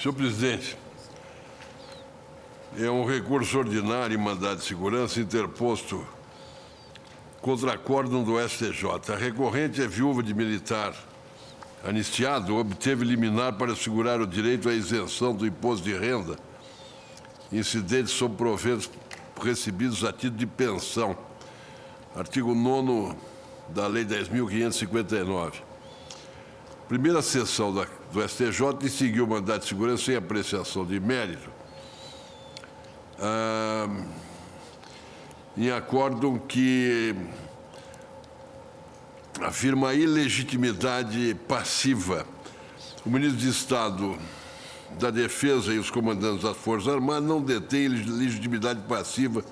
Senhor presidente, é um recurso ordinário em mandado de segurança interposto contra acórdão do STJ. A recorrente é viúva de militar anistiado, obteve liminar para assegurar o direito à isenção do imposto de renda incidente sobre proventos recebidos a título de pensão. Artigo 9º da Lei 10.559. Primeira sessão do STJ decidiu o mandado de segurança sem apreciação de mérito, em acórdão que afirma a ilegitimidade passiva. O ministro de Estado da Defesa e os comandantes das Forças Armadas não detêm legitimidade passiva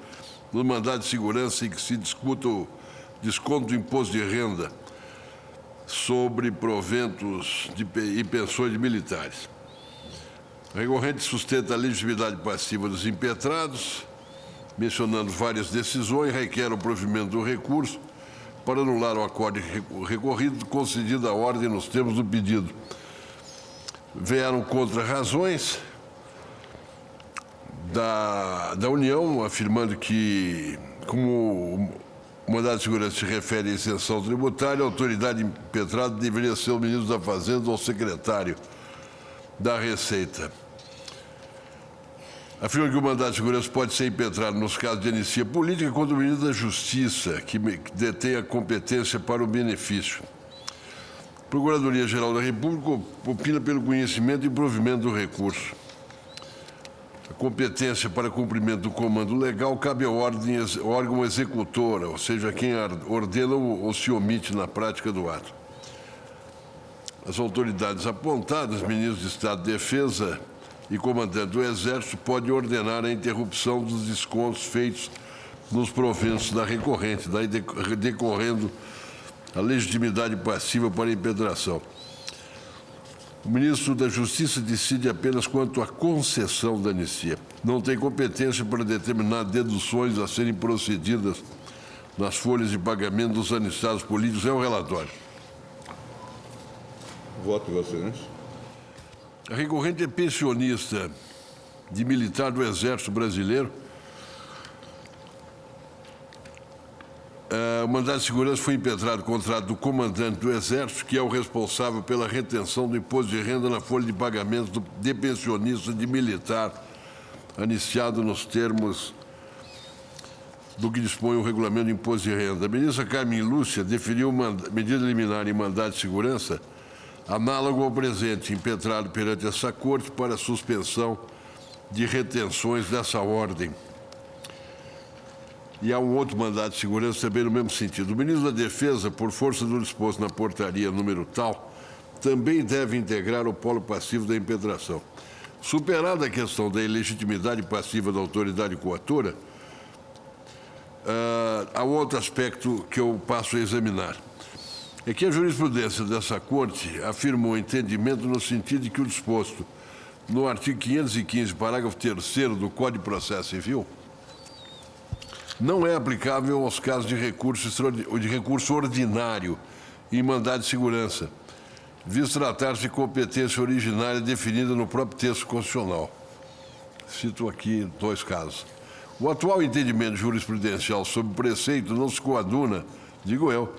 no mandado de segurança em que se discuta o desconto do imposto de renda sobre proventos e pensões de militares. A recorrente sustenta a legitimidade passiva dos impetrados, mencionando várias decisões, requer o provimento do recurso para anular o acórdão recorrido, concedida a ordem nos termos do pedido. Vieram contra-razões da União, afirmando que, como o mandado de segurança se refere à isenção tributária, a autoridade impetrada deveria ser o ministro da Fazenda ou o secretário da Receita. Afirma que o mandado de segurança pode ser impetrado nos casos de anistia política quando o ministro da Justiça, que detém a competência para o benefício. A Procuradoria-Geral da República opina pelo conhecimento e provimento do recurso. A competência para cumprimento do comando legal cabe ao órgão executor, ou seja, quem ordena ou se omite na prática do ato. As autoridades apontadas, ministros de Estado de Defesa e comandante do Exército, podem ordenar a interrupção dos descontos feitos nos proventos da recorrente, daí decorrendo a legitimidade passiva para a impetração. O ministro da Justiça decide apenas quanto à concessão da anistia. Não tem competência para determinar deduções a serem procedidas nas folhas de pagamento dos anistiados políticos. É o relatório. Voto, Vossa Excelência. A recorrente é pensionista de militar do Exército Brasileiro. O mandado de segurança foi impetrado contrato do comandante do Exército, que é o responsável pela retenção do imposto de renda na folha de pagamento de pensionista de militar, anistiado nos termos do que dispõe o regulamento do imposto de renda. A ministra Carmen Lúcia definiu medida liminar em mandado de segurança análogo ao presente, impetrado perante essa Corte para suspensão de retenções dessa ordem. E há um outro mandado de segurança também no mesmo sentido. O ministro da Defesa, por força do disposto na portaria número tal, também deve integrar o polo passivo da impetração. Superada a questão da ilegitimidade passiva da autoridade coatora, há outro aspecto que eu passo a examinar. É que a jurisprudência dessa Corte afirmou o entendimento no sentido de que o disposto no artigo 515, parágrafo 3º do Código de Processo Civil, não é aplicável aos casos de recurso ordinário em mandado de segurança, visto tratar-se de competência originária definida no próprio texto constitucional. Cito aqui 2 casos. O atual entendimento jurisprudencial sobre o preceito não se coaduna, digo eu,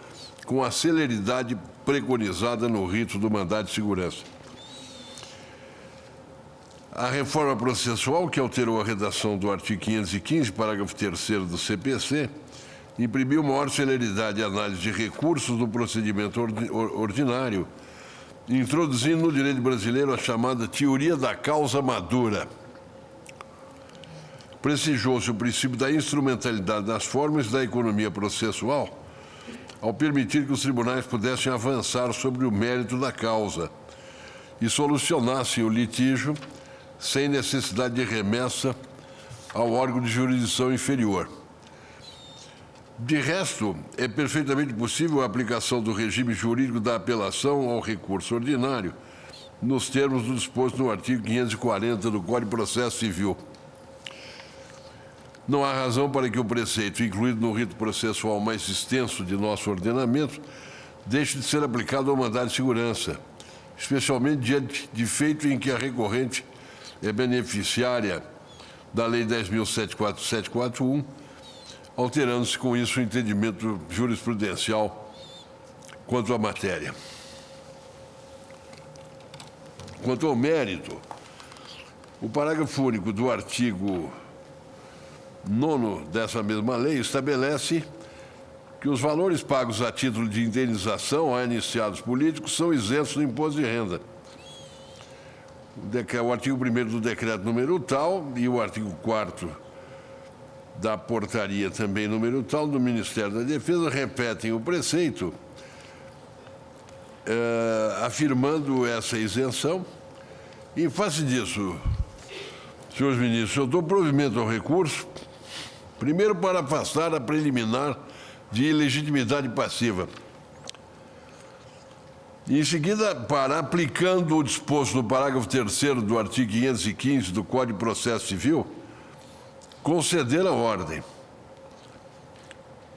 com a celeridade preconizada no rito do mandado de segurança. A reforma processual, que alterou a redação do artigo 515, parágrafo 3º do CPC, imprimiu maior celeridade e análise de recursos do procedimento ordinário, introduzindo no direito brasileiro a chamada teoria da causa madura. Prestigiou-se o princípio da instrumentalidade das formas da economia processual, ao permitir que os tribunais pudessem avançar sobre o mérito da causa e solucionassem o litígio sem necessidade de remessa ao órgão de jurisdição inferior. De resto, é perfeitamente possível a aplicação do regime jurídico da apelação ao recurso ordinário, nos termos do disposto no artigo 540 do Código de Processo Civil. Não há razão para que o preceito, incluído no rito processual mais extenso de nosso ordenamento, deixe de ser aplicado ao mandado de segurança, especialmente diante de feito em que a recorrente é beneficiária da Lei 10.74741, alterando-se com isso o entendimento jurisprudencial quanto à matéria. Quanto ao mérito, o parágrafo único do artigo 9º dessa mesma lei estabelece que os valores pagos a título de indenização a iniciados políticos são isentos do imposto de renda. O artigo 1º do decreto número tal e o artigo 4º da portaria também número tal do Ministério da Defesa repetem o preceito, afirmando essa isenção. Em face disso, senhores ministros, eu dou provimento ao recurso, primeiro para afastar a preliminar de ilegitimidade passiva. E, em seguida, para, aplicando o disposto no parágrafo 3º do artigo 515 do Código de Processo Civil, conceder a ordem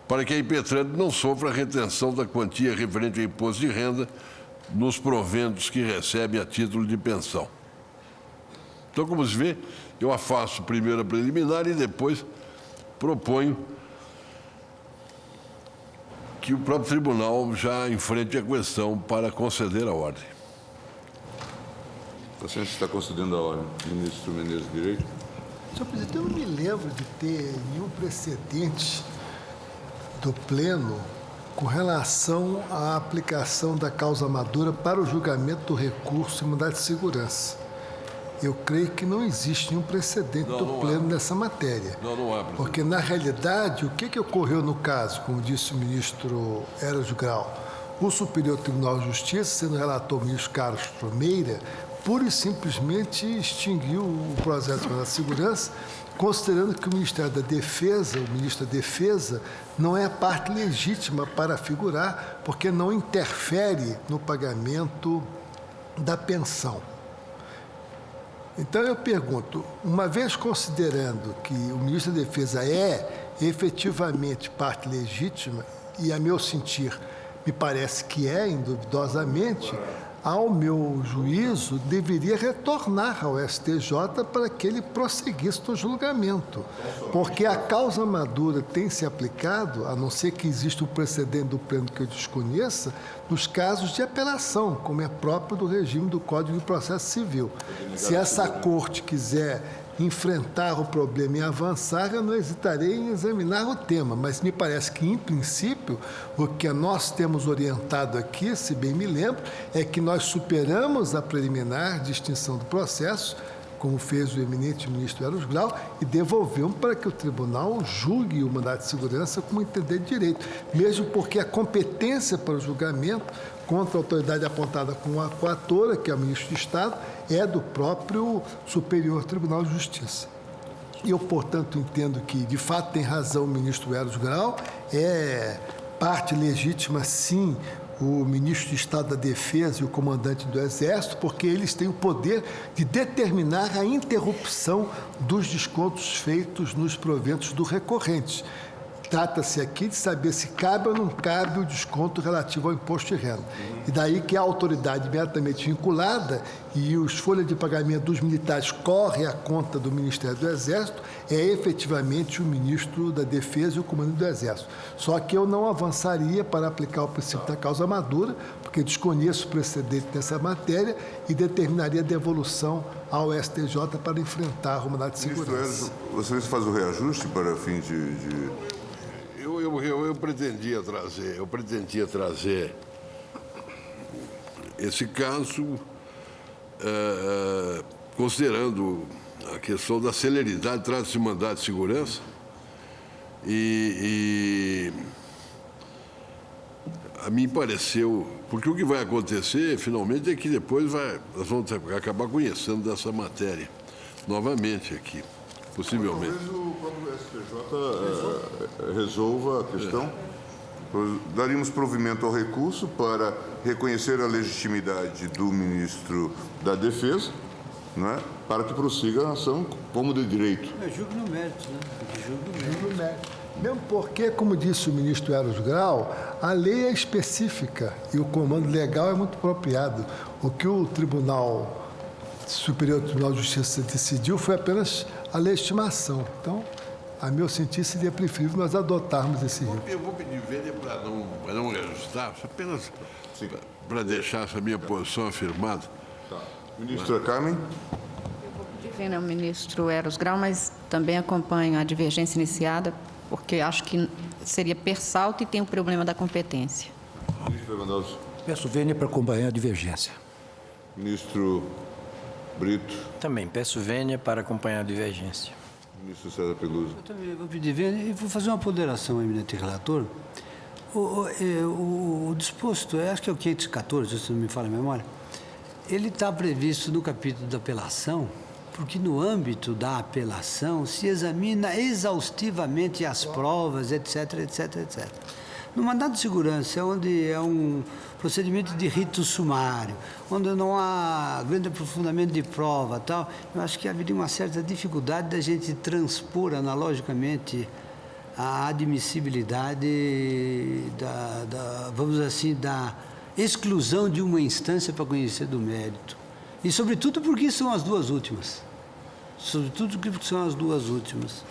para que a impetrante não sofra a retenção da quantia referente ao imposto de renda nos proventos que recebe a título de pensão. Então, como se vê, eu afasto primeiro a preliminar e depois proponho que o próprio tribunal já enfrente a questão para conceder a ordem. A senhora está concedendo a ordem, ministro Menezes de Direito? Senhor presidente, eu não me lembro de ter nenhum precedente do Pleno com relação à aplicação da causa madura para o julgamento do recurso em mandado de segurança. Eu creio que não existe nenhum precedente do Pleno nessa matéria. Não há. Porque, na realidade, o que ocorreu no caso, como disse o ministro Eros Grau? O Superior Tribunal de Justiça, sendo relator o ministro Carlos Tromeira, pura e simplesmente extinguiu o processo de mandado de segurança, considerando que o Ministério da Defesa, o ministro da Defesa, não é a parte legítima para figurar, porque não interfere no pagamento da pensão. Então, eu pergunto, uma vez considerando que o ministro da Defesa é efetivamente parte legítima, e a meu sentir, me parece que é, indubidosamente, ao meu juízo, deveria retornar ao STJ para que ele prosseguisse no julgamento. Porque a causa madura tem se aplicado, a não ser que exista um precedente do Pleno que eu desconheça, nos casos de apelação, como é próprio do regime do Código de Processo Civil. Se essa corte quiser enfrentar o problema e avançar, eu não hesitarei em examinar o tema, mas me parece que, em princípio, o que nós temos orientado aqui, se bem me lembro, é que nós superamos a preliminar de extinção do processo, como fez o eminente ministro Eros Grau, e devolvemos para que o tribunal julgue o mandado de segurança como entender de direito, mesmo porque a competência para o julgamento contra a autoridade apontada como a coatora, que é o ministro de Estado, é do próprio Superior Tribunal de Justiça. Eu, portanto, entendo que, de fato, tem razão o ministro Eros Grau, é parte legítima, sim, o ministro de Estado da Defesa e o comandante do Exército, porque eles têm o poder de determinar a interrupção dos descontos feitos nos proventos do recorrente. Trata-se aqui de saber se cabe ou não cabe o desconto relativo ao imposto de renda. E daí que a autoridade imediatamente vinculada e os folhas de pagamento dos militares correm à conta do Ministério do Exército é efetivamente o ministro da Defesa e o comandante do Exército. Só que eu não avançaria para aplicar o princípio da causa madura, porque desconheço o precedente dessa matéria e determinaria a devolução ao STJ para enfrentar o mandado de segurança. Ministro Eros, você faz o reajuste para fim de... Eu pretendia trazer esse caso, considerando a questão da celeridade, trata-se de mandado de segurança, e a mim pareceu, porque o que vai acontecer, finalmente, é que depois nós vamos acabar conhecendo dessa matéria novamente aqui. Possivelmente. Talvez o próprio STJ resolva a questão. Daríamos provimento ao recurso para reconhecer a legitimidade do ministro da Defesa, não é? Para que prossiga a ação como de direito. É julgo no mérito, né? Julgo no mérito. Mesmo porque, como disse o ministro Eros Grau, a lei é específica e o comando legal é muito apropriado. O que o Tribunal Superior Tribunal de Justiça decidiu foi apenas a legitimação. Então, a meu sentir, seria preferível nós adotarmos esse rito. Eu vou pedir vênia para não reajustar, apenas para deixar essa minha posição afirmada. Ministra Carmen? Divino ao ministro Eros Grau, mas também acompanho a divergência iniciada, porque acho que seria per salto e tem o problema da competência. Ministro Lewandowski? Peço vênia para acompanhar a divergência. Ministro Brito? Também peço vênia para acompanhar a divergência. Ministro César Peluso? Eu também vou pedir vênia e vou fazer uma ponderação, eminente relator. O disposto, acho que é o 514, se não me falha a memória, ele está previsto no capítulo da apelação, porque no âmbito da apelação se examina exaustivamente as provas, etc, etc, etc. No mandado de segurança, onde é um procedimento de rito sumário, onde não há grande aprofundamento de prova e tal, eu acho que haveria uma certa dificuldade da gente transpor analogicamente a admissibilidade vamos dizer assim, da exclusão de uma instância para conhecer do mérito. E, sobretudo, porque são as duas últimas. Sobretudo porque são as duas últimas.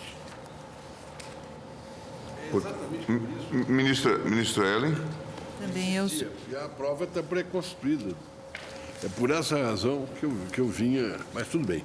Ministra Ellen? Também eu... E a prova está pré-constituída. É por essa razão que eu vinha, mas tudo bem.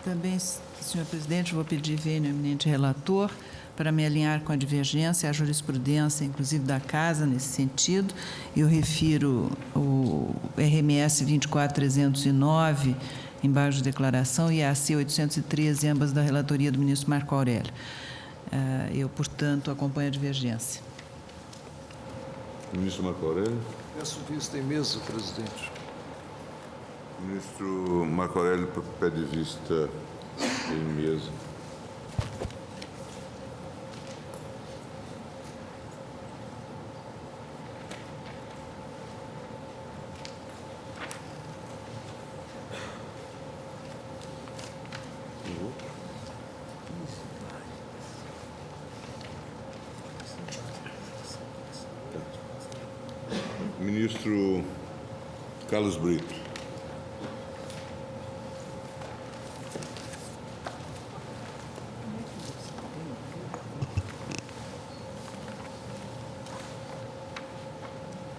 Também, senhor presidente, vou pedir vênia ao eminente relator para me alinhar com a divergência, a jurisprudência, inclusive da Casa, nesse sentido. Eu refiro o RMS 24309, embaixo de declaração, e a AC 813, ambas da relatoria do ministro Marco Aurélio. Eu, portanto, acompanho a divergência. Ministro Marco Aurélio? Peço vista em mesa, presidente. Ministro Marco Aurélio pede vista em mesa. Ministro Carlos Brito.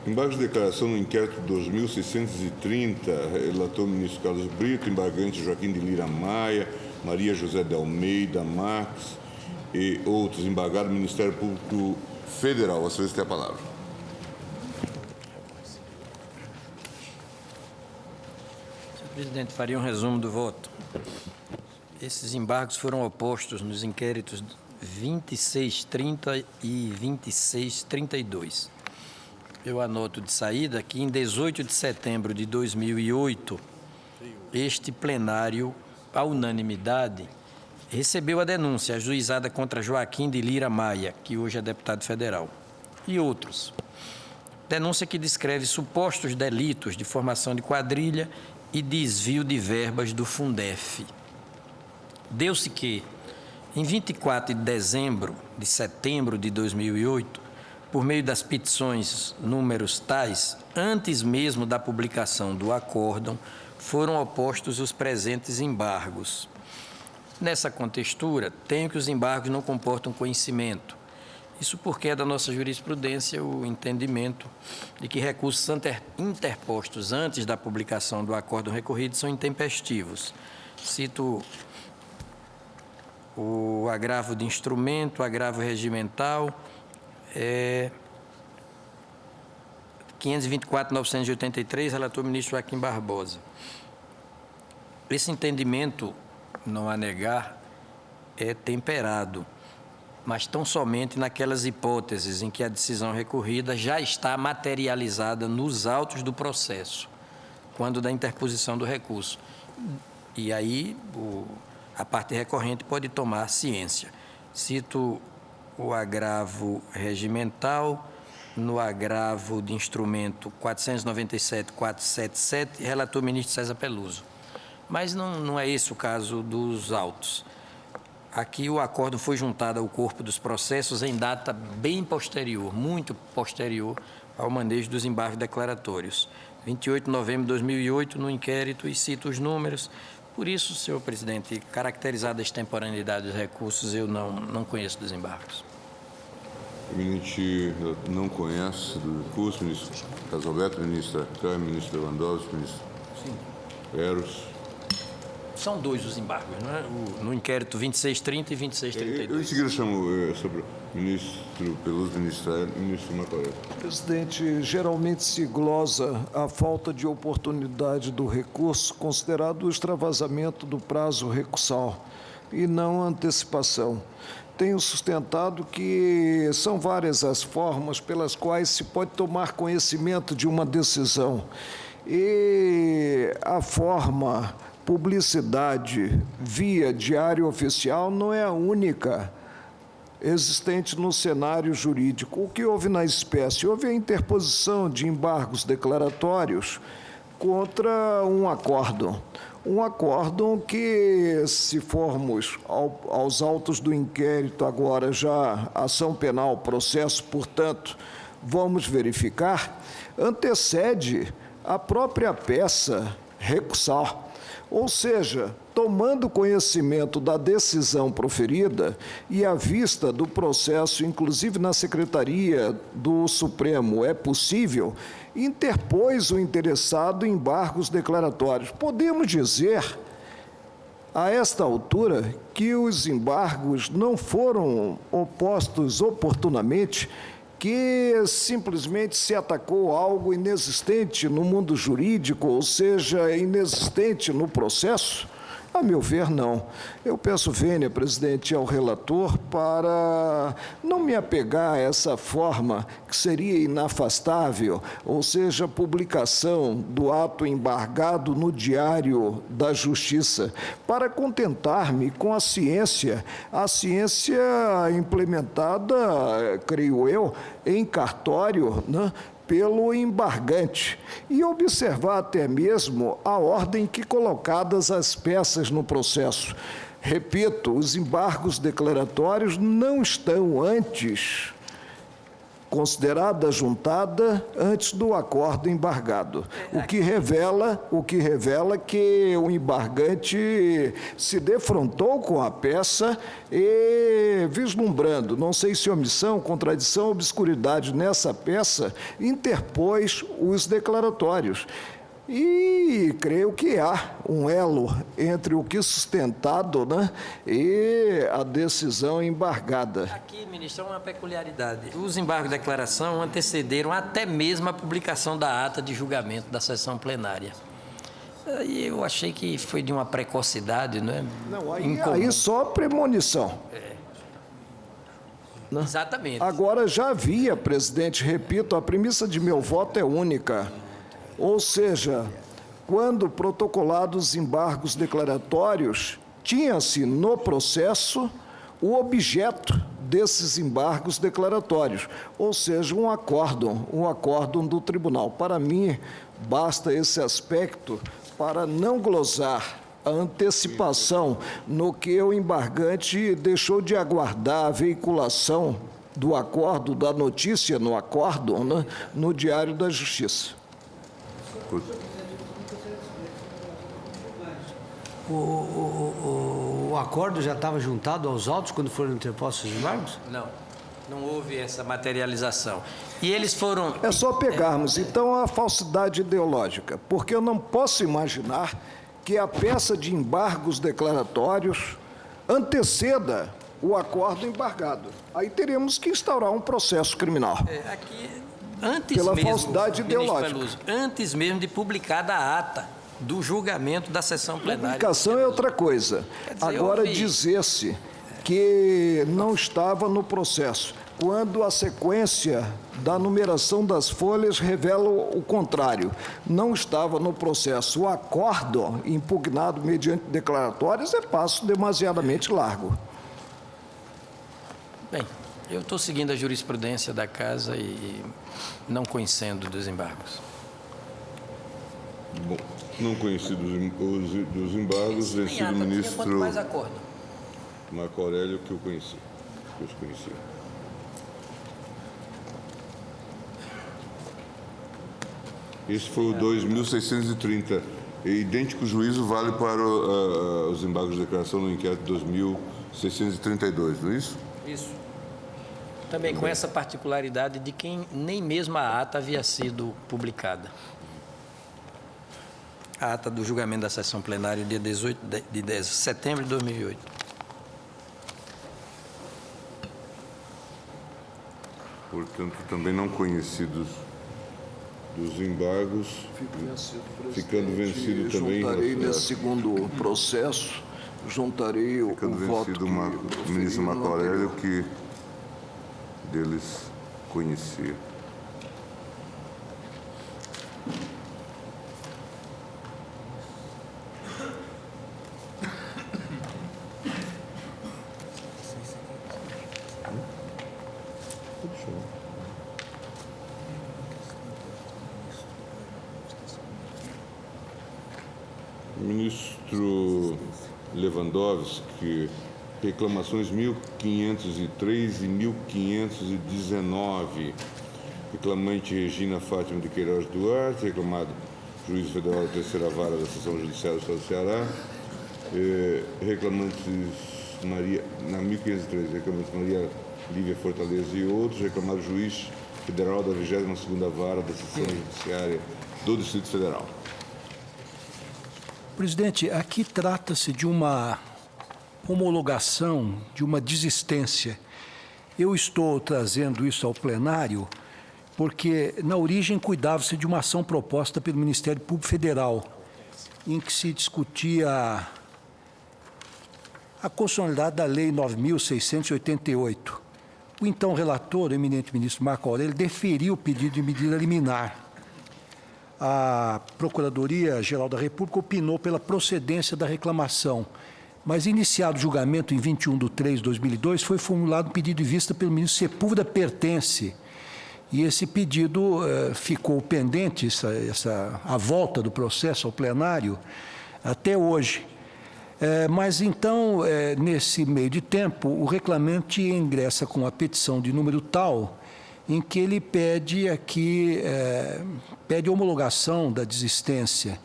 Embaixo de declaração no inquérito 2630, relator ministro Carlos Brito, embargante Joaquim de Lira Maia, Maria José de Almeida, Marques e outros, embargado Ministério Público Federal. Vossa Excelência tem a palavra. Senhor presidente, faria um resumo do voto. Esses embargos foram opostos nos inquéritos 2630 e 2632. Eu anoto de saída que em 18 de setembro de 2008, este plenário, à unanimidade, recebeu a denúncia ajuizada contra Joaquim de Lira Maia, que hoje é deputado federal, e outros. Denúncia que descreve supostos delitos de formação de quadrilha e desvio de verbas do Fundef. Deu-se que, em 24 de setembro de 2008, por meio das petições números tais, antes mesmo da publicação do acórdão, foram opostos os presentes embargos. Nessa contextura, tenho que os embargos não comportam conhecimento. Isso porque é da nossa jurisprudência o entendimento de que recursos interpostos antes da publicação do acórdão recorrido são intempestivos. Cito o agravo de instrumento, o agravo regimental, 524.983, relator ministro Joaquim Barbosa. Esse entendimento, não há negar, é temperado, mas tão somente naquelas hipóteses em que a decisão recorrida já está materializada nos autos do processo, quando da interposição do recurso. E aí a parte recorrente pode tomar ciência. Cito o agravo regimental, no agravo de instrumento 497.477, relator ministro César Peluso. Mas não é esse o caso dos autos. Aqui o acórdão foi juntado ao corpo dos processos em data bem posterior, muito posterior ao manejo dos embargos declaratórios. 28 de novembro de 2008, no inquérito, e cito os números. Por isso, senhor presidente, caracterizada a extemporaneidade dos recursos, eu não conheço desembargos. O eminente não conhece do recurso, ministro Casalberto, ministra Carmen, ministro Lewandowski, ministro Eros. São dois os embargos, não é? No inquérito 2630 e Eu 2632. em seguida chamo sobre o ministro Peluso, ministro Marco. Presidente, geralmente se glosa a falta de oportunidade do recurso, considerado o extravasamento do prazo recursal e não a antecipação. Tenho sustentado que são várias as formas pelas quais se pode tomar conhecimento de uma decisão. E a forma publicidade via diário oficial não é a única existente no cenário jurídico. O que houve na espécie? Houve a interposição de embargos declaratórios contra um acórdão. Um acórdão que, se formos aos autos do inquérito, agora já ação penal, processo, portanto, vamos verificar, antecede a própria peça recursal. Ou seja, tomando conhecimento da decisão proferida e à vista do processo, inclusive na Secretaria do Supremo, é possível, interpôs o interessado em embargos declaratórios. Podemos dizer, a esta altura, que os embargos não foram opostos oportunamente, que simplesmente se atacou algo inexistente no mundo jurídico, ou seja, inexistente no processo? A meu ver, não. Eu peço vênia, presidente, ao relator para não me apegar a essa forma que seria inafastável, ou seja, a publicação do ato embargado no Diário da Justiça, para contentar-me com a ciência implementada, creio eu, em cartório, né, pelo embargante, e observar até mesmo a ordem que colocadas as peças no processo. Repito, os embargos declaratórios não estão antes, considerada juntada antes do acordo embargado, o que revela que o embargante se defrontou com a peça e, vislumbrando, não sei se omissão, contradição, obscuridade nessa peça, interpôs os declaratórios. E creio que há um elo entre o que sustentado, né, e a decisão embargada. Aqui, ministro, é uma peculiaridade. Os embargos de declaração antecederam até mesmo a publicação da ata de julgamento da sessão plenária. E eu achei que foi de uma precocidade, não é? Não, incomum. aí só premonição. Né? Exatamente. Agora, já havia, presidente, repito, a premissa de meu voto é única. Ou seja, quando protocolados os embargos declaratórios, tinha-se no processo o objeto desses embargos declaratórios, ou seja, um acórdão do tribunal. Para mim, basta esse aspecto para não glosar a antecipação no que o embargante deixou de aguardar a veiculação do acordo, da notícia no acórdão, né, no Diário da Justiça. O acordo já estava juntado aos autos quando foram interpostos os embargos? Não houve essa materialização. E eles foram... É só pegarmos, então, a falsidade ideológica, porque eu não posso imaginar que a peça de embargos declaratórios anteceda o acordo embargado. Aí teremos que instaurar um processo criminal. Aqui, antes pela mesmo, falsidade ideológica. Peluso, antes mesmo de publicada a ata do julgamento da sessão plenária. Publicação é outra coisa. dizer, Agora, dizer-se que não estava no processo, quando a sequência da numeração das folhas revela o contrário. Não estava no processo. O acordo impugnado mediante declaratórios é passo demasiadamente largo. Bem, eu estou seguindo a jurisprudência da Casa e não conhecendo dos embargos. Bom, não conheci dos embargos, venci do ministro Quanto mais acordo. Marco Aurélio, que eu conheci, que eu os conhecia. Esse foi o 2.630. E idêntico juízo vale para os embargos de declaração no inquérito 2.632, não é isso? Isso. Também com essa particularidade de que nem mesmo a ata havia sido publicada. A ata do julgamento da sessão plenária, dia 18 de setembro de 2008. Portanto, também não conhecidos dos embargos, ficando vencido também... Juntarei nesse segundo processo, juntarei o voto Ficando vencido o ministro Marco Aurélio, que deles conhecia. Ministro Lewandowski, reclamações 1.503 e 1.519. Reclamante Regina Fátima de Queiroz Duarte, reclamado Juiz Federal da Terceira Vara da Seção Judiciária do Estado do Ceará. Reclamantes Maria, na 1.503, reclamantes Maria Lívia Fortaleza e outros, reclamado Juiz Federal da 22ª Vara da Seção Judiciária do Distrito Federal. Presidente, aqui trata-se de uma homologação, de uma desistência. Eu estou trazendo isso ao plenário porque, na origem, cuidava-se de uma ação proposta pelo Ministério Público Federal, em que se discutia a constitucionalidade da Lei 9.688. O então relator, o eminente ministro Marco Aurélio, deferiu o pedido de medida liminar. A Procuradoria-Geral da República opinou pela procedência da reclamação, mas, iniciado o julgamento em 21/3/2002, foi formulado um pedido de vista pelo ministro Sepúlveda Pertence, e esse pedido ficou pendente, a volta do processo ao plenário, até hoje. Mas, então, nesse meio de tempo, o reclamante ingressa com a petição de número tal, em que ele pede aqui, pede homologação da desistência.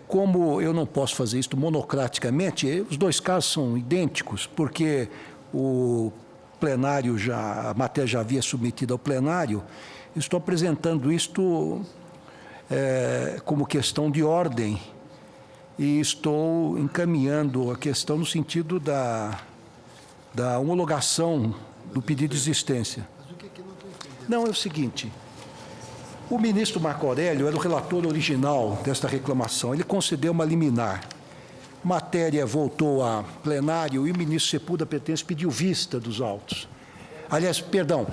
Como eu não posso fazer isso monocraticamente, os dois casos são idênticos, porque o plenário a matéria já havia submetida ao plenário, estou apresentando isto como questão de ordem e estou encaminhando a questão no sentido da homologação do pedido de desistência. Não, é o seguinte, o ministro Marco Aurélio era o relator original desta reclamação, ele concedeu uma liminar, matéria voltou a plenário e o ministro Sepúlveda Pertence pediu vista dos autos. Aliás, perdão,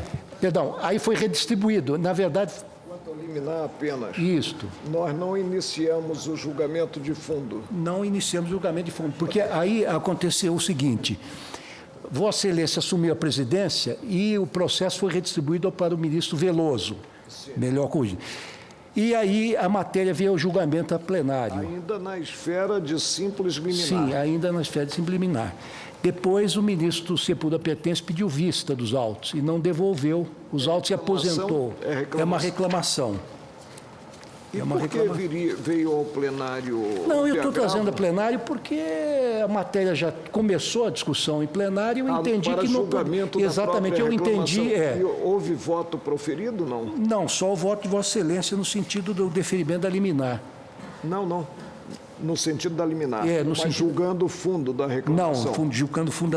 aí foi redistribuído, na verdade... Quanto ao liminar apenas, isto. Nós não iniciamos o julgamento de fundo. Não iniciamos o julgamento de fundo, porque aí aconteceu o seguinte... Vossa Excelência assumiu a presidência e o processo foi redistribuído para o ministro Veloso, melhor corrigido. E aí a matéria veio ao julgamento a plenário. Ainda na esfera de simples liminar. Sim, ainda na esfera de simples liminar. Depois o ministro Sepúlveda Pertence pediu vista dos autos e não devolveu os autos e aposentou. É uma reclamação. E por que veio ao plenário? Não, eu estou trazendo a plenário porque a matéria já começou a discussão em plenário e eu entendi que não... Exatamente, eu entendi... E houve voto proferido, não? Não, só o voto de Vossa Excelência no sentido do deferimento da liminar. Não. No sentido da liminar. Mas julgando o fundo da reclamação. Não, julgando o fundo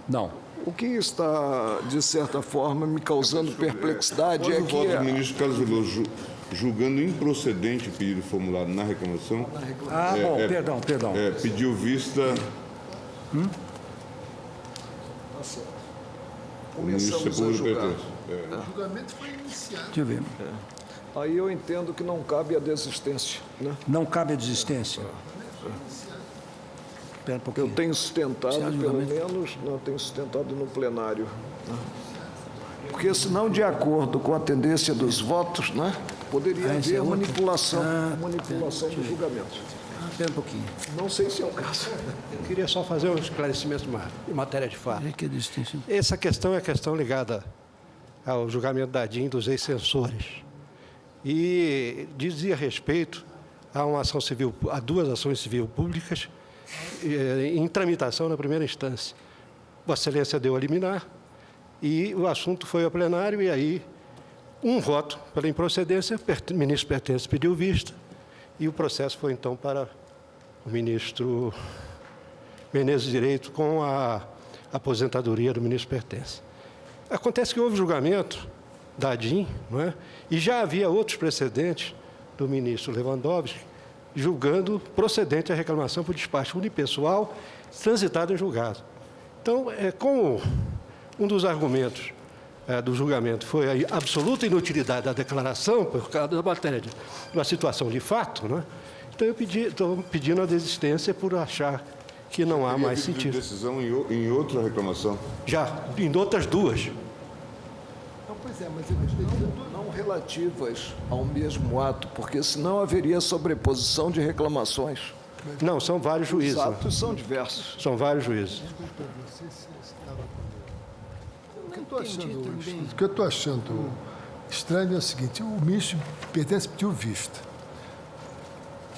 não. O que está, de certa forma, me causando perplexidade é que... O voto do ministro Carlos Veloso julgando improcedente o pedido formulado na reclamação. Perdão. Pediu vista... O ministro Sepúlveda Pertence. O julgamento foi iniciado. Deixa eu ver. Aí eu entendo que não cabe a desistência, né? Não cabe a desistência? Espera um pouquinho. Eu tenho sustentado, pelo menos, tenho sustentado no plenário. Porque, senão, de acordo com a tendência dos votos, né, poderia haver manipulação do julgamento. Espera um pouquinho. Não sei se é o caso. Eu queria só fazer um esclarecimento em matéria de fato. Essa questão é a questão ligada ao julgamento da DIN dos ex-censores. e dizia respeito a uma ação civil, a 2 ações civis públicas em tramitação na primeira instância. Vossa Excelência deu a liminar e o assunto foi ao plenário e aí um voto pela improcedência, o ministro Pertence pediu vista e o processo foi então para o ministro Menezes Direito com a aposentadoria do ministro Pertence. Acontece que houve julgamento da ADIM, não é? E já havia outros precedentes do ministro Lewandowski julgando procedente a reclamação por despacho unipessoal transitado em julgado. Então, como um dos argumentos do julgamento foi a absoluta inutilidade da declaração por causa da matéria de uma situação de fato, né? Então estou pedindo a desistência por achar que não há mais sentido. Decisão em outra reclamação? Já, em outras 2. Não, pois é, mas Não relativas ao mesmo ato, porque senão haveria sobreposição de reclamações. Não, são vários juízes. Os Né? atos são diversos. São vários juízes. O que eu estou achando estranho é o seguinte: o ministro Pertence pediu vista.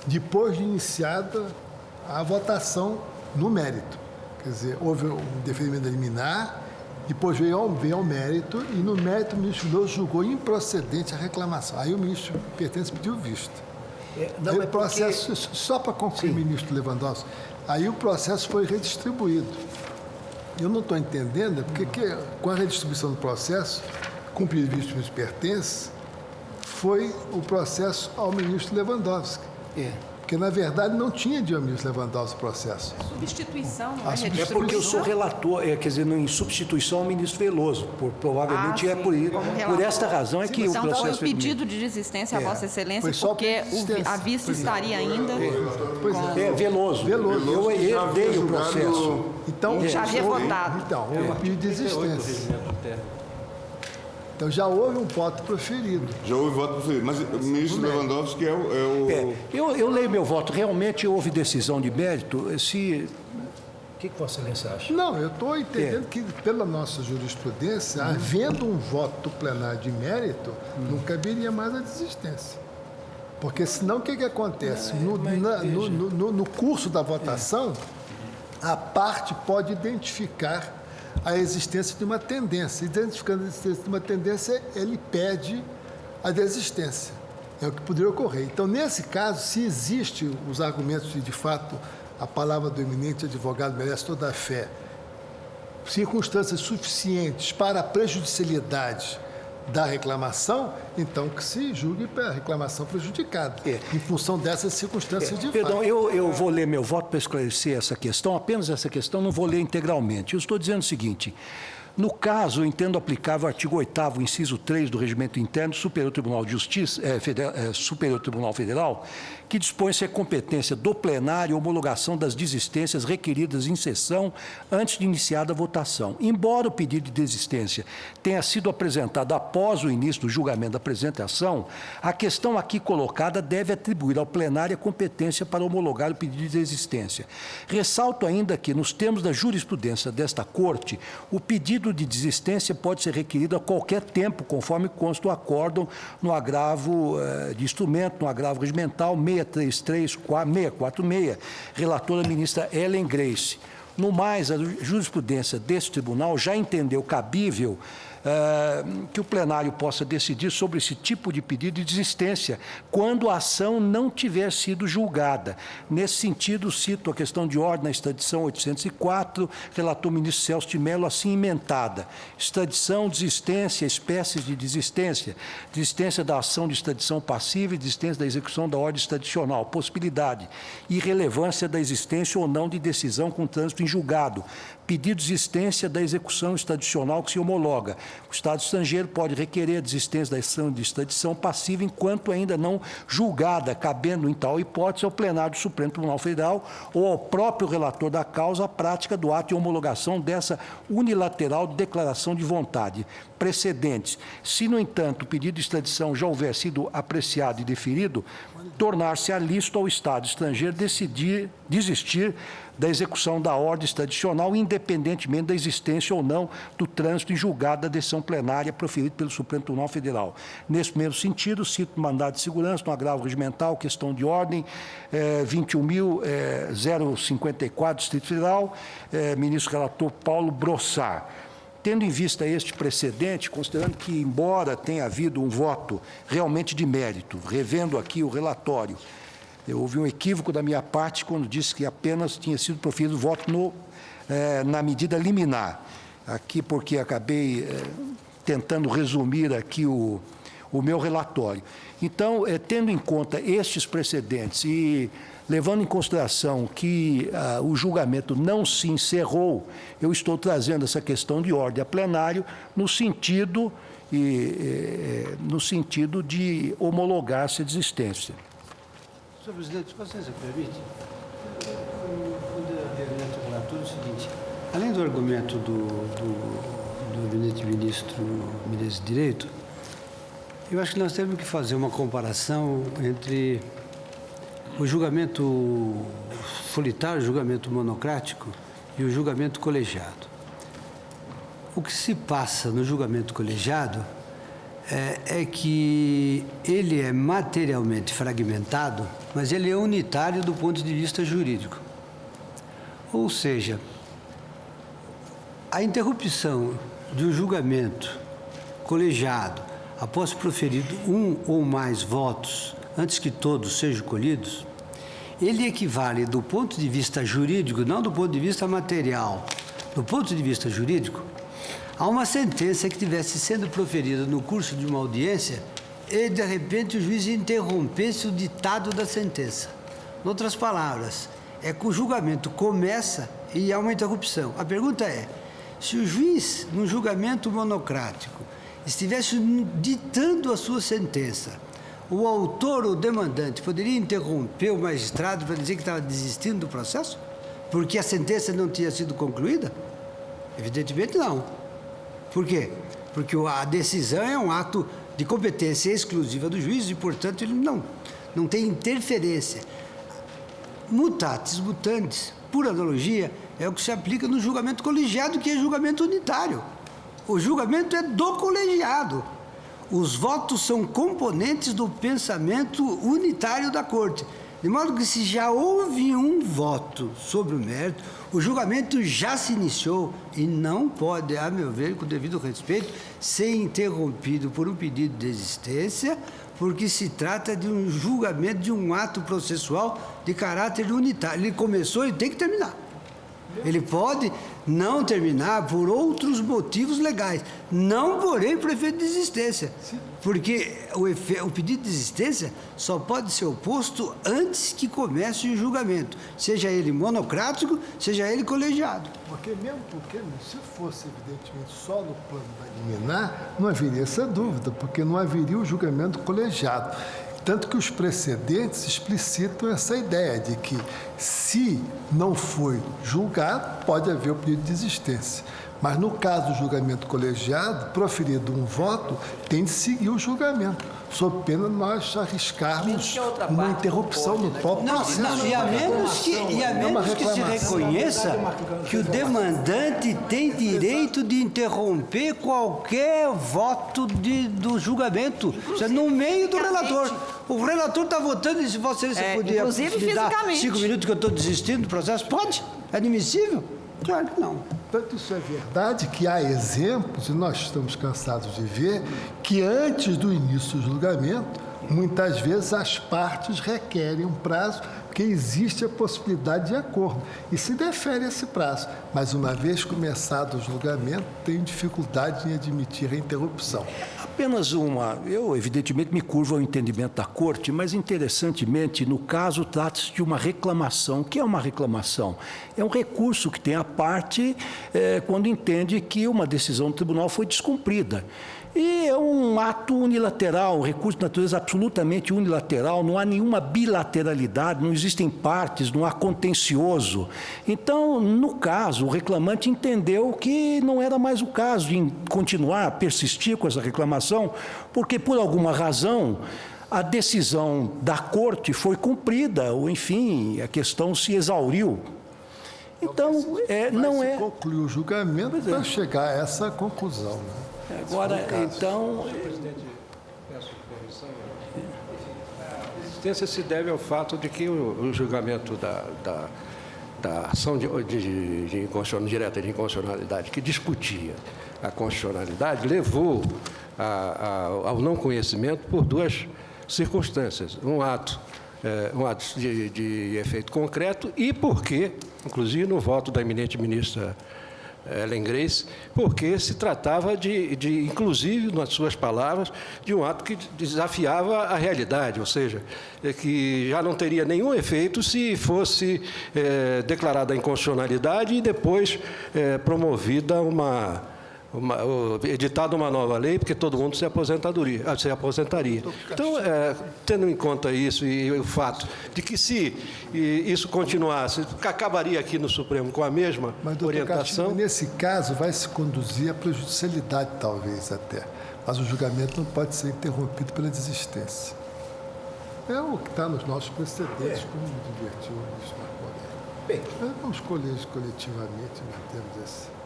Depois de iniciada a votação no mérito. Quer dizer, houve um deferimento liminar, depois veio ao mérito, e no mérito o ministro Veloso julgou improcedente a reclamação. Aí o ministro Pertence pediu vista. Não, Aí é o processo, porque... só para concluir, ministro Lewandowski, aí o processo foi redistribuído. Eu não estou entendendo, porque com a redistribuição do processo, com o pedido de vista do ministro Pertence, foi o processo ao ministro Lewandowski. Porque, na verdade, não tinha de ao ministro Lewandowski o processo. Substituição, não é? É porque eu sou relator, quer dizer, em substituição ao ministro Veloso. Provavelmente é por esta razão é que o Então, foi processo... o pedido de desistência a Vossa Excelência, Foi só porque desistência. a vista estaria ainda... Pois é. Veloso. Eu herdei o processo. Então, Já havia votado. Então, houve pedido de desistência. Então, já houve um voto proferido. Já houve voto proferido, mas o ministro Lewandowski é o... Eu leio meu voto. Realmente houve decisão de mérito. O que Vossa Excelência acha? Não, eu estou entendendo que, pela nossa jurisprudência, havendo um voto plenário de mérito, não caberia mais a desistência. Porque, senão, o que acontece? No curso da votação, a parte pode identificar a existência de uma tendência. Identificando a existência de uma tendência, ele pede a desistência. É o que poderia ocorrer. Então, nesse caso, se existem os argumentos de fato, a palavra do eminente advogado merece toda a fé, circunstâncias suficientes para a prejudicialidade da reclamação, então que se julgue para a reclamação prejudicada, em função dessas circunstâncias de Perdão, fato. eu vou ler meu voto para esclarecer essa questão, apenas essa questão, não vou ler integralmente. Eu estou dizendo o seguinte: no caso, eu entendo aplicável o artigo 8º, inciso 3 do Regimento Interno do Superior Tribunal de Justiça, Superior Tribunal Federal, que dispõe-se a competência do plenário a homologação das desistências requeridas em sessão antes de iniciada a votação. Embora o pedido de desistência tenha sido apresentado após o início do julgamento da apresentação, a questão aqui colocada deve atribuir ao plenário a competência para homologar o pedido de desistência. Ressalto ainda que, nos termos da jurisprudência desta Corte, o pedido de desistência pode ser requerido a qualquer tempo, conforme consta o acórdão no agravo de instrumento, no agravo regimental 646, relatora ministra Ellen Grace. No mais, a jurisprudência deste tribunal já entendeu cabível que o plenário possa decidir sobre esse tipo de pedido de desistência quando a ação não tiver sido julgada. Nesse sentido, cito a questão de ordem na extradição 804, relator ministro Celso de Mello, assim emendada. Extradição, desistência, espécies de desistência, desistência da ação de extradição passiva e desistência da execução da ordem extradicional, possibilidade e relevância da existência ou não de decisão com trânsito em julgado, pedido de desistência da execução extradicional que se homologa. O Estado estrangeiro pode requerer a desistência da ação de extradição passiva enquanto ainda não julgada, cabendo em tal hipótese ao plenário do Supremo Tribunal Federal ou ao próprio relator da causa a prática do ato de homologação dessa unilateral declaração de vontade. Precedentes. Se, no entanto, o pedido de extradição já houver sido apreciado e deferido, tornar-se lícito ao Estado estrangeiro desistir da execução da ordem extradicional, independentemente da existência ou não do trânsito em julgado da decisão plenária proferida pelo Supremo Tribunal Federal. Nesse mesmo sentido, cito o mandado de segurança no agravo regimental, questão de ordem 21.054, Distrito Federal, ministro relator Paulo Brossard. Tendo em vista este precedente, considerando que, embora tenha havido um voto realmente de mérito, revendo aqui o relatório, houve um equívoco da minha parte quando disse que apenas tinha sido proferido voto na medida liminar. Aqui, porque acabei tentando resumir aqui o meu relatório. Então, tendo em conta estes precedentes e levando em consideração que o julgamento não se encerrou, eu estou trazendo essa questão de ordem a plenário no sentido de homologar-se a desistência. Senhor presidente, se você me permite, o argumento relator é o seguinte: além do argumento do eminente ministro de Direito, eu acho que nós temos que fazer uma comparação entre o julgamento solitário, o julgamento monocrático e o julgamento colegiado. O que se passa no julgamento colegiado é que ele é materialmente fragmentado, mas ele é unitário do ponto de vista jurídico. Ou seja, a interrupção de um julgamento colegiado após proferido um ou mais votos, antes que todos sejam colhidos, ele equivale do ponto de vista jurídico, não do ponto de vista material, do ponto de vista jurídico, a uma sentença que estivesse sendo proferida no curso de uma audiência e, de repente, o juiz interrompesse o ditado da sentença. Em outras palavras, é que o julgamento começa e há uma interrupção. A pergunta é, se o juiz, num julgamento monocrático, estivesse ditando a sua sentença, o autor ou demandante poderia interromper o magistrado para dizer que estava desistindo do processo? Porque a sentença não tinha sido concluída? Evidentemente não. Por quê? Porque a decisão é um ato de competência exclusiva do juiz e, portanto, ele não tem interferência. Mutatis mutandis, por analogia, é o que se aplica no julgamento colegiado, que é julgamento unitário. O julgamento é do colegiado. Os votos são componentes do pensamento unitário da Corte. De modo que, se já houve um voto sobre o mérito, o julgamento já se iniciou e não pode, a meu ver, com o devido respeito, ser interrompido por um pedido de desistência, porque se trata de um julgamento, de um ato processual de caráter unitário. Ele começou e tem que terminar. Ele pode não terminar por outros motivos legais, não, porém, por efeito de desistência. Porque o pedido de desistência só pode ser oposto antes que comece o julgamento, seja ele monocrático, seja ele colegiado. Porque mesmo porque, se fosse, evidentemente, só no plano da liminar, não haveria essa dúvida, porque não haveria o julgamento colegiado. Tanto que os precedentes explicitam essa ideia de que, se não foi julgado, pode haver o pedido de desistência. Mas, no caso do julgamento colegiado, proferido um voto, tem de seguir o julgamento, sob pena de nós arriscarmos uma interrupção do próprio processo. Não, e a menos que se reconheça que o demandante tem direito de interromper qualquer voto do julgamento, isso é no meio do relator. O relator está votando e se Vossa Excelência podia me dar 5 minutos que eu estou desistindo do processo? Pode? É admissível? Claro que não. Tanto isso é verdade que há exemplos, e nós estamos cansados de ver, que antes do início do julgamento, muitas vezes as partes requerem um prazo, porque existe a possibilidade de acordo. E se defere esse prazo. Mas, uma vez começado o julgamento, tem dificuldade em admitir a interrupção. Apenas eu evidentemente me curvo ao entendimento da Corte, mas interessantemente, no caso, trata-se de uma reclamação. O que é uma reclamação? É um recurso que tem a parte quando entende que uma decisão do tribunal foi descumprida. E é um ato unilateral, um recurso de natureza absolutamente unilateral, não há nenhuma bilateralidade, não existem partes, não há contencioso. Então, no caso, o reclamante entendeu que não era mais o caso de continuar, persistir com essa reclamação, porque, por alguma razão, a decisão da corte foi cumprida, ou enfim, a questão se exauriu. Então, não é... concluir o julgamento para chegar a essa conclusão. Né? Agora, então... A desistência se deve ao fato de que o julgamento da ação direta de inconstitucionalidade que discutia a constitucionalidade levou ao não conhecimento por duas circunstâncias. Um ato de efeito concreto e porque, inclusive no voto da eminente ministra Ellen Grace, porque se tratava inclusive, nas suas palavras, de um ato que desafiava a realidade, ou seja, que já não teria nenhum efeito se fosse declarada a inconstitucionalidade e depois promovida editada uma nova lei, porque todo mundo se aposentaria. Então, tendo em conta isso e o fato de que se isso continuasse, acabaria aqui no Supremo com a mesma orientação... Castilho, nesse caso, vai se conduzir à prejudicialidade, talvez, até. Mas o julgamento não pode ser interrompido pela desistência. É o que está nos nossos precedentes, como divertiu o ministro Marco Aurélio. Bem, vamos escolher coletivamente, mantemos esse...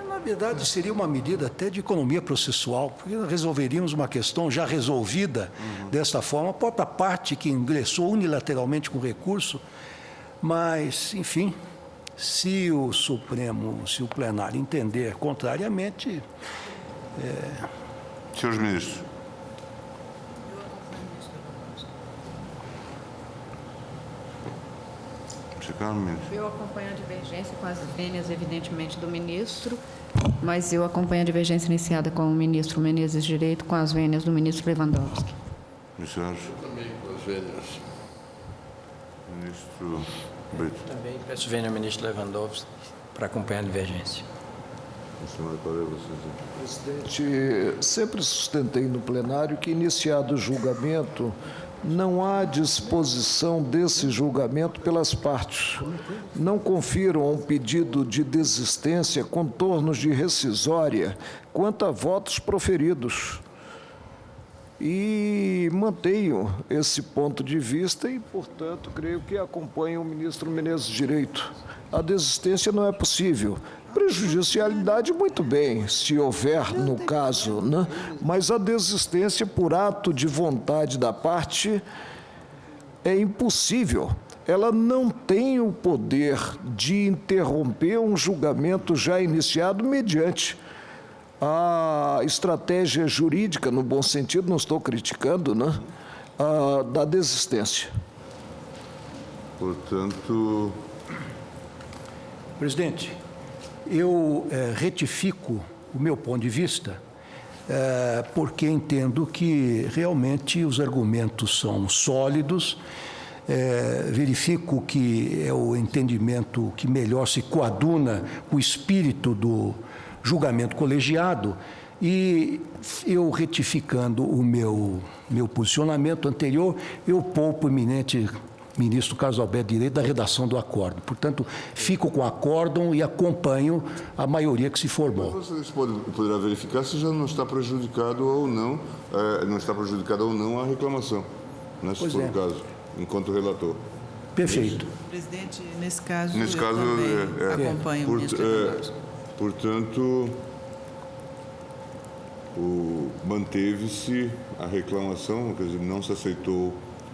Na verdade, seria uma medida até de economia processual, porque resolveríamos uma questão já resolvida desta forma, a própria parte que ingressou unilateralmente com recurso, mas, enfim, se o Supremo, se o plenário entender contrariamente... Senhores ministros. Eu acompanho a divergência com as vênias, evidentemente, do ministro, mas eu acompanho a divergência iniciada com o ministro Menezes Direito, com as vênias do ministro Lewandowski. Ministro Anjo. Também com as vênias. Ministro Brito. Também peço vênia ao ministro Lewandowski para acompanhar a divergência. Presidente, sempre sustentei no plenário que, iniciado o julgamento, não há disposição desse julgamento pelas partes. Não confiram a um pedido de desistência contornos de rescisória quanto a votos proferidos. E mantenho esse ponto de vista e, portanto, creio que acompanho o ministro Menezes Direito. A desistência não é possível. Prejudicialidade, muito bem, se houver no caso, né? Mas a desistência por ato de vontade da parte é impossível. Ela não tem o poder de interromper um julgamento já iniciado mediante a estratégia jurídica, no bom sentido, não estou criticando, né? Da desistência. Portanto... Presidente, eu retifico o meu ponto de vista, porque entendo que realmente os argumentos são sólidos, verifico que é o entendimento que melhor se coaduna com o espírito do julgamento colegiado, e eu retificando o meu posicionamento anterior, eu poupo o eminente ministro Carlos Alberto Direito da redação do acórdão. Portanto, fico com o acórdão e acompanho a maioria que se formou. Mas vocês poderá verificar se já não está prejudicado ou não, a reclamação, né, se for o caso, enquanto relator. Perfeito. Presidente, nesse caso, eu também acompanho o ministro Lewandowski. Portanto, manteve-se a reclamação, quer dizer, não se aceitou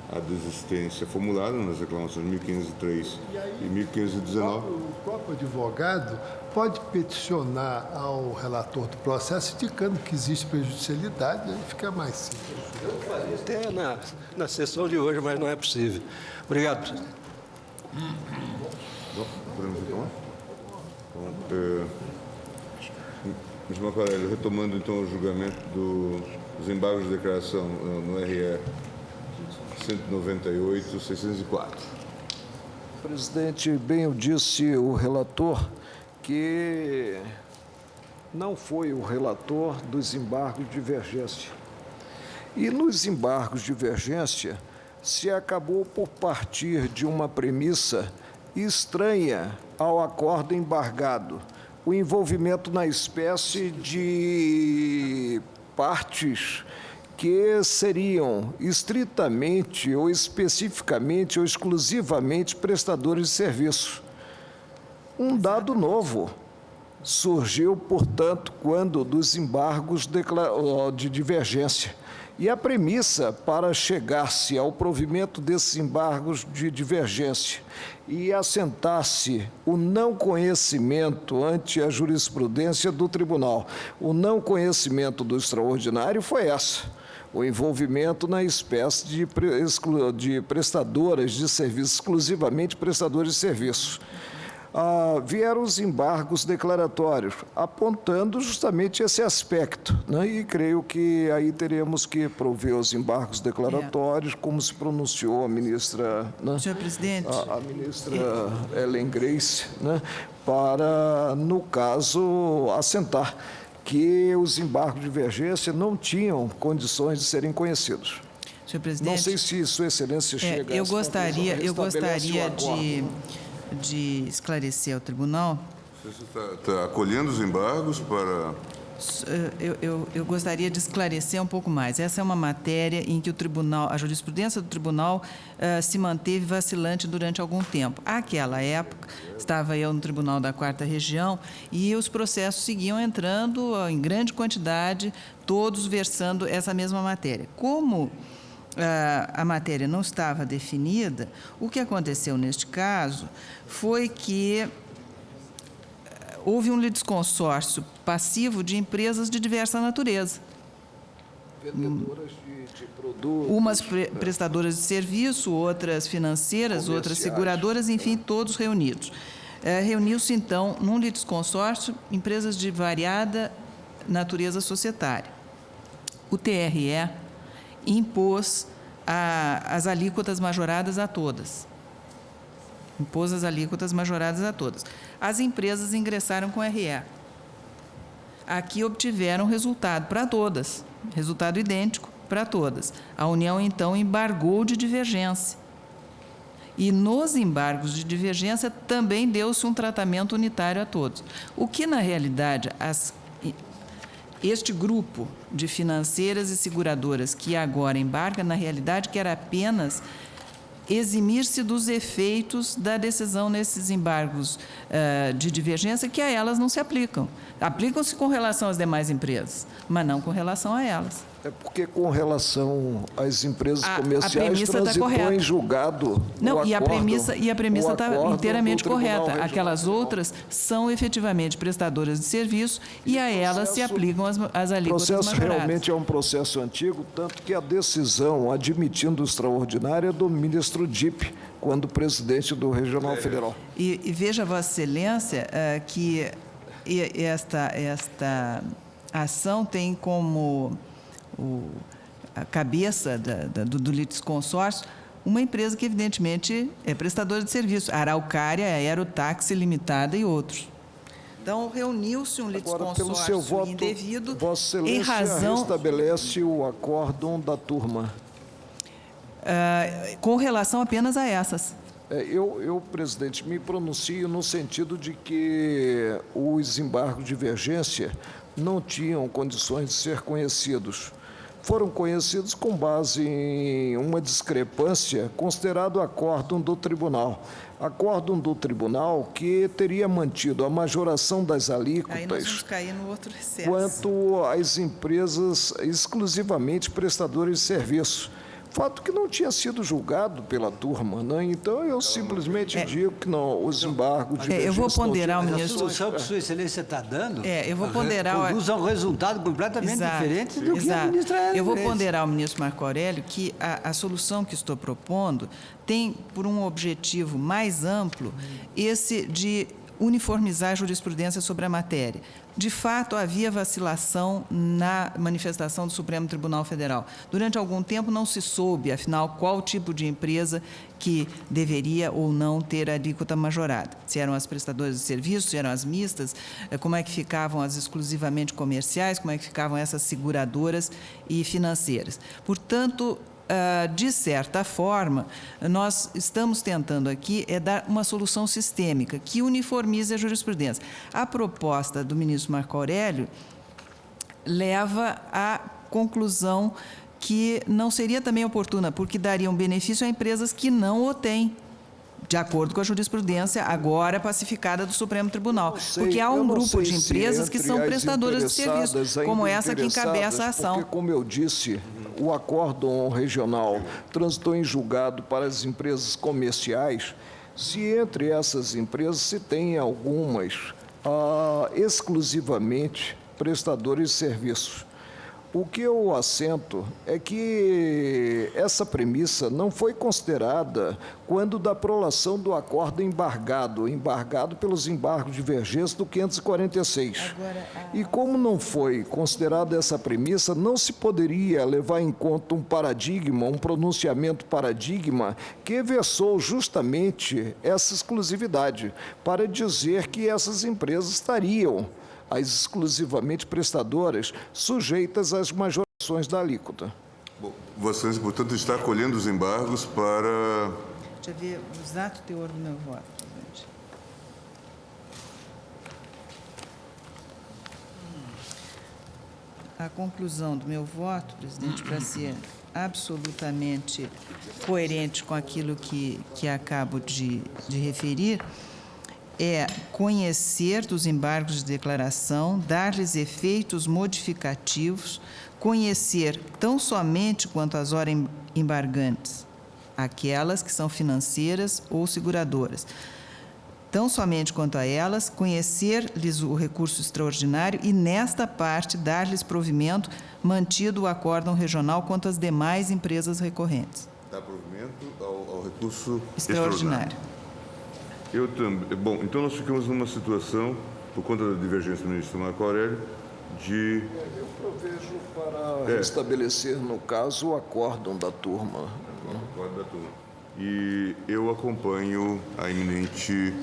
a desistência formulada nas reclamações 1503 e 1519. O próprio advogado pode peticionar ao relator do processo indicando que existe prejudicialidade, aí fica mais simples. Eu falei até na sessão de hoje, mas não é possível. Obrigado. Podemos retomar? Ministro Marco Aurélio, retomando então o julgamento dos embargos de declaração no RE 198-604. Presidente, bem eu disse o relator que não foi o relator dos embargos de divergência. E nos embargos de divergência se acabou por partir de uma premissa estranha ao acordo embargado, o envolvimento na espécie de partes que seriam estritamente ou especificamente ou exclusivamente prestadores de serviço. Um dado novo surgiu, portanto, quando dos embargos de divergência. E a premissa para chegar-se ao provimento desses embargos de divergência e assentar-se o não conhecimento ante a jurisprudência do tribunal, o não conhecimento do extraordinário foi essa: o envolvimento na espécie de prestadoras de serviço, exclusivamente prestadores de serviço. Vieram os embargos declaratórios, apontando justamente esse aspecto, né? E creio que aí teremos que prover os embargos declaratórios, como se pronunciou a ministra, né? Senhor presidente. A ministra Ellen Grace, né? Para, no caso, assentar que os embargos de divergência não tinham condições de serem conhecidos. Senhor presidente. Não sei se Sua Excelência chega a eu essa conclusão, gostaria restabelece o acordo. de esclarecer ao tribunal. Você está acolhendo os embargos para... Eu gostaria de esclarecer um pouco mais. Essa é uma matéria em que o tribunal, a jurisprudência do tribunal se manteve vacilante durante algum tempo. Àquela época, estava eu no Tribunal da 4ª Região e os processos seguiam entrando em grande quantidade, todos versando essa mesma matéria. Como a matéria não estava definida, o que aconteceu neste caso foi que houve um litisconsórcio passivo de empresas de diversa natureza. Vendedoras de produtos. Umas prestadoras de serviço, outras financeiras, outras seguradoras, enfim, todos reunidos. Reuniu-se, então, num litisconsórcio, empresas de variada natureza societária. O TRE impôs as alíquotas majoradas a todas. Impôs as alíquotas majoradas a todas. As empresas ingressaram com RE. Aqui obtiveram resultado para todas, resultado idêntico para todas. A União, então, embargou de divergência. E nos embargos de divergência também deu-se um tratamento unitário a todos. O que, na realidade, este grupo de financeiras e seguradoras que agora embarga, na realidade, quer apenas eximir-se dos efeitos da decisão nesses embargos de divergência, que a elas não se aplicam. Aplicam-se com relação às demais empresas, mas não com relação a elas. É porque, com relação às empresas comerciais, transitou em julgado. Não, e a premissa está inteiramente correta. Aquelas outras são efetivamente prestadoras de serviço e a elas se aplicam as alíquotas majoradas. O processo realmente é um processo antigo, tanto que a decisão admitindo o extraordinário é do ministro Dipp, quando presidente do Regional Federal. E veja, Vossa Excelência, que esta ação tem como a cabeça do litisconsórcio uma empresa que, evidentemente, é prestadora de serviço, a Araucária, a Aerotáxi Limitada e outros. Então, reuniu-se um litisconsórcio indevido Vossa em Excelência razão... restabelece o acórdão da turma. Com relação apenas a essas. Eu, presidente, me pronuncio no sentido de que os embargos de divergência não tinham condições de ser conhecidos. Foram conhecidos com base em uma discrepância considerado acórdão do tribunal. Acórdão do tribunal que teria mantido a majoração das alíquotas. Aí nós vamos cair no outro excesso. Quanto às empresas exclusivamente prestadoras de serviço. Fato que não tinha sido julgado pela turma, né? Então eu simplesmente digo que não, os embargos de eu vou ponderar o ministro. A solução que Sua Excelência está dando. Eu vou ponderar. Conduz a um resultado completamente diferente do que a ministra. Eu vou ponderar ao ministro Marco Aurélio que a solução que estou propondo tem por um objetivo mais amplo esse de uniformizar a jurisprudência sobre a matéria. De fato, havia vacilação na manifestação do Supremo Tribunal Federal. Durante algum tempo não se soube, afinal, qual tipo de empresa que deveria ou não ter a alíquota majorada. Se eram as prestadoras de serviços, se eram as mistas, como é que ficavam as exclusivamente comerciais, como é que ficavam essas seguradoras e financeiras. Portanto, de certa forma, nós estamos tentando aqui dar uma solução sistêmica que uniformize a jurisprudência. A proposta do ministro Marco Aurélio leva à conclusão que não seria também oportuna, porque daria um benefício a empresas que não o têm, de acordo com a jurisprudência agora pacificada do Supremo Tribunal. Porque há um grupo de empresas que são prestadoras de serviço, como essa que encabeça a ação. Porque, como eu disse, o acórdão regional transitou em julgado para as empresas comerciais, se entre essas empresas se tem algumas exclusivamente prestadores de serviços. O que eu assento é que essa premissa não foi considerada quando da prolação do acordo embargado pelos embargos divergentes do 546. E como não foi considerada essa premissa, não se poderia levar em conta um paradigma, um pronunciamento paradigma que versou justamente essa exclusividade para dizer que essas empresas estariam as exclusivamente prestadoras, sujeitas às majorações da alíquota. Bom, Vossa Excelência, portanto, está acolhendo os embargos para... Deixa eu ver o exato teor do meu voto, presidente. A conclusão do meu voto, presidente, para ser absolutamente coerente com aquilo que acabo de referir, é conhecer dos embargos de declaração, dar-lhes efeitos modificativos, conhecer tão somente quanto as horas embargantes, aquelas que são financeiras ou seguradoras, tão somente quanto a elas, conhecer-lhes o recurso extraordinário e, nesta parte, dar-lhes provimento, mantido o acórdão regional quanto às demais empresas recorrentes. Dar provimento ao recurso Extraordinário. Eu também. Bom, então nós ficamos numa situação, por conta da divergência do ministro Marco Aurélio, de... Eu provejo para estabelecer, no caso, o acórdão da turma. O acórdão da turma. E eu acompanho a eminente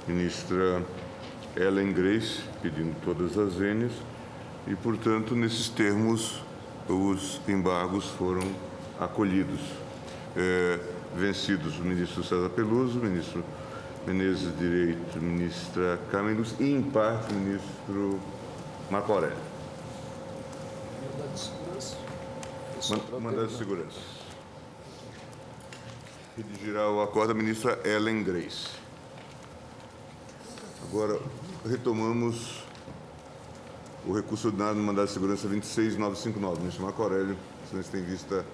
ministra Ellen Grace, pedindo todas as vênias, e, portanto, nesses termos, os embargos foram acolhidos. Vencidos o ministro César Peluso, o ministro Menezes de Direito, ministra Carmen Lúcia e, em parte, o ministro Marco Aurélio. Mandado de segurança. Redigirá o acordo a ministra Ellen Grace. Agora, retomamos o recurso ordinário no mandado de segurança 26959. Ministro Marco Aurélio, vocês têm vista...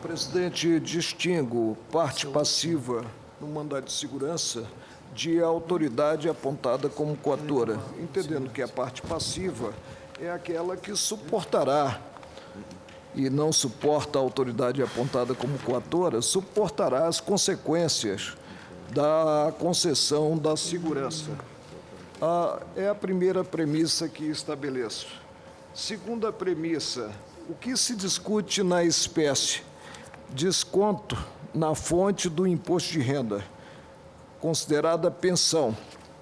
Presidente, distingo parte passiva no mandado de segurança de autoridade apontada como coatora, entendendo que a parte passiva é aquela que suportará e não suporta a autoridade apontada como coatora, suportará as consequências da concessão da segurança. É a primeira premissa que estabeleço. Segunda premissa, o que se discute na espécie? Desconto na fonte do imposto de renda, considerada pensão.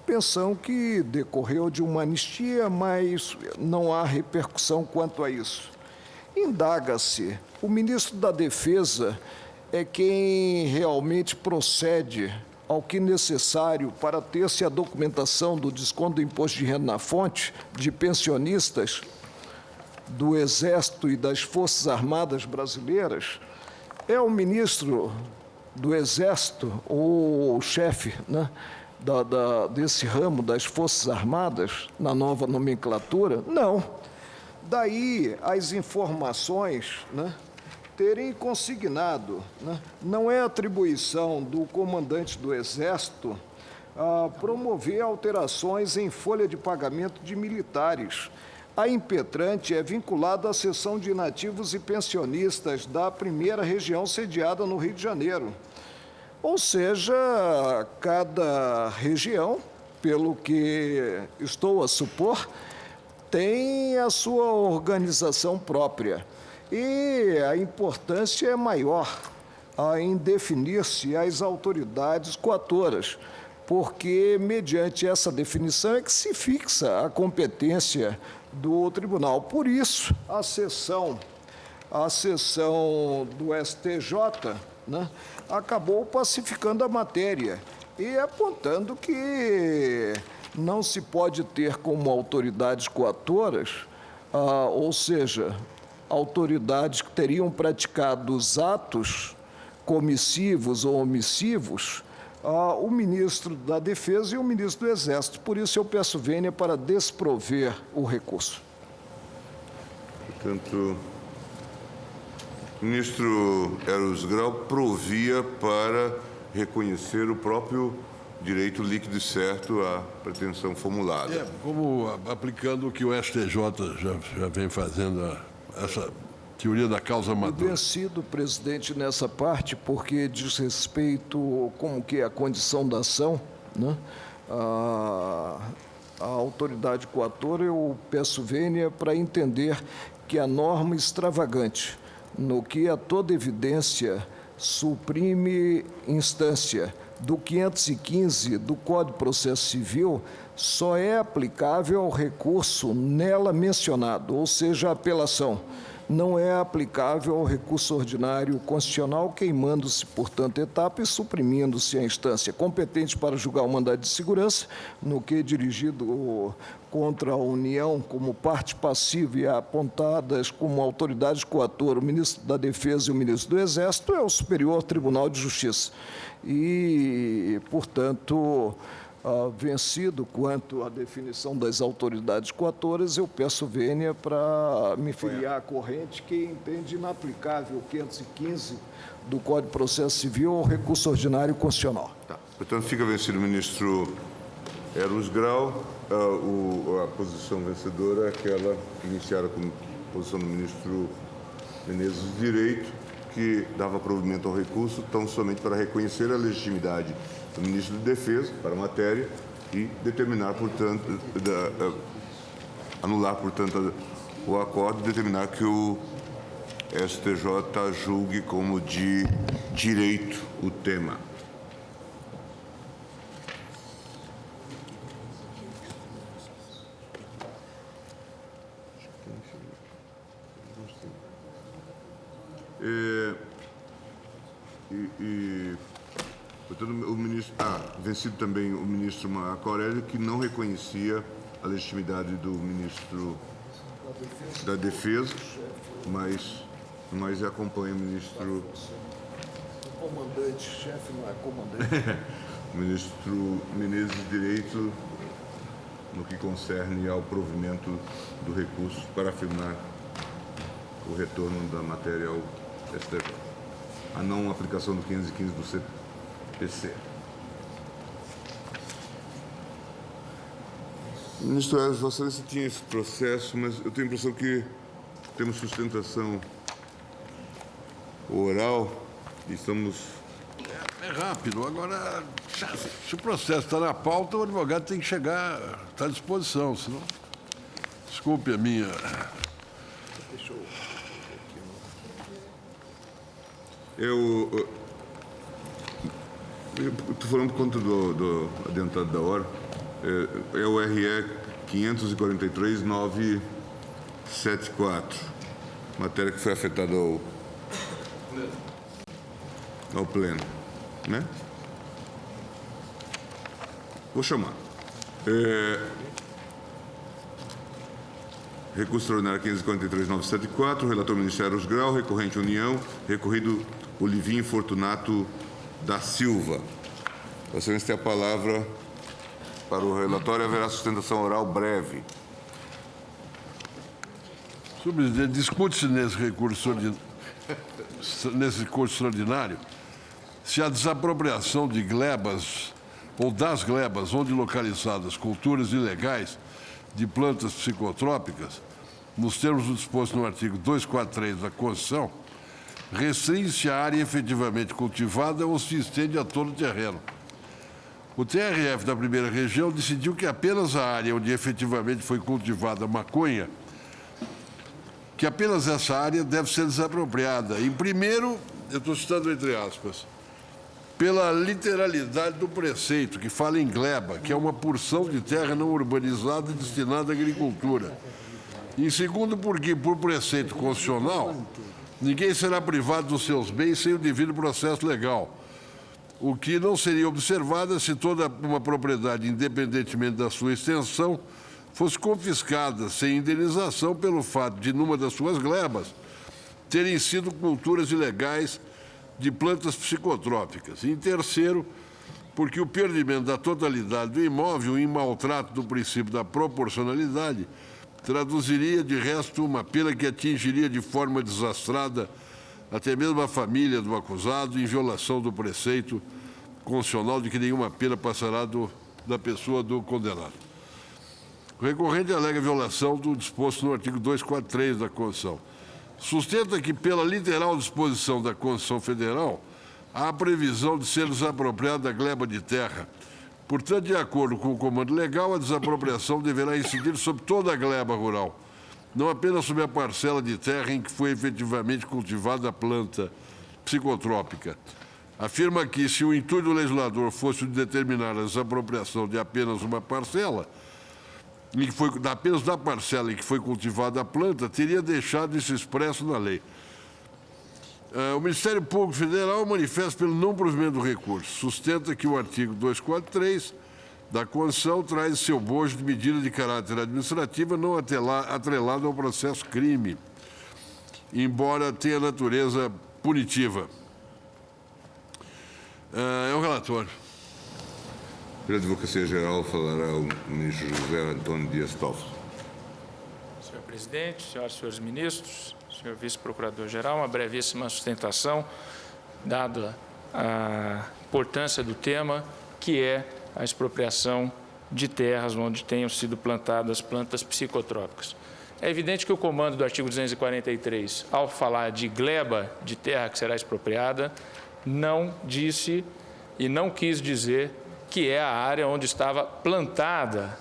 Pensão que decorreu de uma anistia, mas não há repercussão quanto a isso. Indaga-se, o ministro da Defesa é quem realmente procede ao que necessário para ter-se a documentação do desconto do imposto de renda na fonte de pensionistas do Exército e das Forças Armadas brasileiras. É o ministro do Exército, ou o chefe, né, desse ramo das Forças Armadas, na nova nomenclatura? Não. Daí as informações, né, terem consignado, né, não é atribuição do comandante do Exército promover alterações em folha de pagamento de militares. A impetrante é vinculada à seção de inativos e pensionistas da primeira região sediada no Rio de Janeiro. Ou seja, cada região, pelo que estou a supor, tem a sua organização própria. E a importância é maior em definir-se as autoridades coatoras, porque, mediante essa definição, é que se fixa a competência do tribunal. Por isso, a sessão do STJ, né, acabou pacificando a matéria e apontando que não se pode ter como autoridades coatoras, ou seja, autoridades que teriam praticado os atos comissivos ou omissivos, o ministro da Defesa e o ministro do Exército. Por isso, eu peço vênia para desprover o recurso. Portanto, o ministro Eros Grau provia para reconhecer o próprio direito líquido e certo à pretensão formulada. Como aplicando o que o STJ já vem fazendo, essa teoria da causa madura. Vencido, presidente, nessa parte, porque diz respeito como que é a condição da ação, né? A autoridade coatora, eu peço vênia para entender que a norma extravagante, no que a toda evidência suprime instância do 515 do Código de Processo Civil, só é aplicável ao recurso nela mencionado, ou seja, a apelação. Não é aplicável ao recurso ordinário constitucional, queimando-se, portanto, etapa e suprimindo-se a instância competente para julgar o mandado de segurança, no que é dirigido contra a União como parte passiva e apontadas como autoridade coatora o ministro da Defesa e o ministro do Exército, é o Superior Tribunal de Justiça. E, portanto, vencido quanto à definição das autoridades coatoras, eu peço vênia para me filiar à corrente que entende inaplicável o 515 do Código de Processo Civil ao recurso ordinário constitucional. Tá. Portanto, fica vencido o ministro Eros Grau. A posição vencedora é aquela iniciada com a posição do ministro Menezes de Direito, que dava provimento ao recurso tão somente para reconhecer a legitimidade do ministro de Defesa para a matéria e determinar, portanto, anular, portanto, o acordo e determinar que o STJ julgue como de direito o tema. Portanto, o ministro, vencido também o ministro Marco Aurélio, que não reconhecia a legitimidade do ministro da Defesa, mas acompanha o ministro... O comandante, chefe não é comandante. O ministro Menezes de Direito, no que concerne ao provimento do recurso para afirmar o retorno da matéria ao STJ, a não aplicação do 515 do CPC. Ministro Eros, Vossa Excelência tinha esse processo, mas eu tenho a impressão que temos sustentação oral e estamos... É rápido. Agora, se o processo está na pauta, o advogado tem que chegar, está à disposição, senão... Desculpe a minha... Eu estou falando contra do adiantado da hora. É o RE 543-974, matéria que foi afetada ao pleno, né? Vou chamar. Recurso extraordinário 543-974, relator Ministério Eros Grau, recorrente União, recorrido Olivinho Fortunato da Silva. Vossa Excelência tem a palavra para o relatório. Haverá sustentação oral breve. Senhor presidente, discute-se nesse recurso extraordinário se a desapropriação de glebas ou das glebas onde localizadas culturas ilegais de plantas psicotrópicas, nos termos do disposto no artigo 243 da Constituição, restringe-se a área efetivamente cultivada ou se estende a todo o terreno. O TRF da primeira região decidiu que apenas a área onde efetivamente foi cultivada maconha, que apenas essa área deve ser desapropriada. Em primeiro, eu estou citando entre aspas, pela literalidade do preceito, que fala em gleba, que é uma porção de terra não urbanizada destinada à agricultura. Em segundo, porque, por preceito constitucional, ninguém será privado dos seus bens sem o devido processo legal, o que não seria observado se toda uma propriedade, independentemente da sua extensão, fosse confiscada sem indenização pelo fato de, numa das suas glebas, terem sido culturas ilegais de plantas psicotrópicas. E, em terceiro, porque o perdimento da totalidade do imóvel em maltrato do princípio da proporcionalidade traduziria, de resto, uma pena que atingiria de forma desastrada até mesmo a família do acusado, em violação do preceito constitucional de que nenhuma pena passará da pessoa do condenado. O recorrente alega violação do disposto no artigo 243 da Constituição. Sustenta que, pela literal disposição da Constituição Federal, há a previsão de ser desapropriada a gleba de terra. Portanto, de acordo com o comando legal, a desapropriação deverá incidir sobre toda a gleba rural, não apenas sobre a parcela de terra em que foi efetivamente cultivada a planta psicotrópica. Afirma que, se o intuito do legislador fosse determinar a desapropriação de apenas uma parcela, apenas da parcela em que foi cultivada a planta, teria deixado isso expresso na lei. O Ministério Público Federal manifesta pelo não provimento do recurso. Sustenta que o artigo 243 da Constituição traz seu bojo de medida de caráter administrativa não atrelado ao processo crime, embora tenha natureza punitiva. É o relator. Pela Advocacia Geral, falará o ministro José Antônio Dias Toffoli. Senhor presidente, senhoras e senhores ministros, senhor vice-procurador-geral, uma brevíssima sustentação, dada a importância do tema, que é a expropriação de terras onde tenham sido plantadas plantas psicotrópicas. É evidente que o comando do artigo 243, ao falar de gleba de terra que será expropriada, não disse e não quis dizer que é a área onde estava plantada,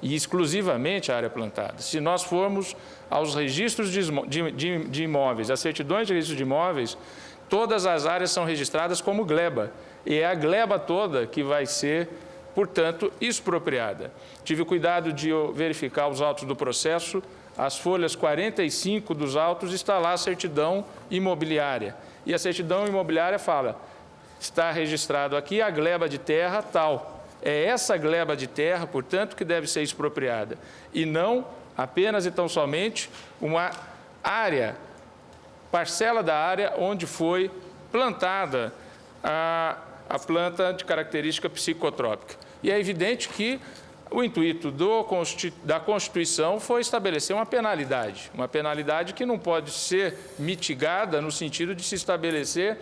e exclusivamente a área plantada. Se nós formos aos registros de imóveis, às certidões de registro de imóveis, todas as áreas são registradas como gleba, e é a gleba toda que vai ser, portanto, expropriada. Tive o cuidado de verificar os autos do processo, as folhas 45 dos autos está lá a certidão imobiliária, e a certidão imobiliária fala, está registrado aqui a gleba de terra tal. É essa gleba de terra, portanto, que deve ser expropriada, e não apenas e tão somente uma área, parcela da área onde foi plantada a planta de característica psicotrópica. E é evidente que o intuito da Constituição foi estabelecer uma penalidade que não pode ser mitigada no sentido de se estabelecer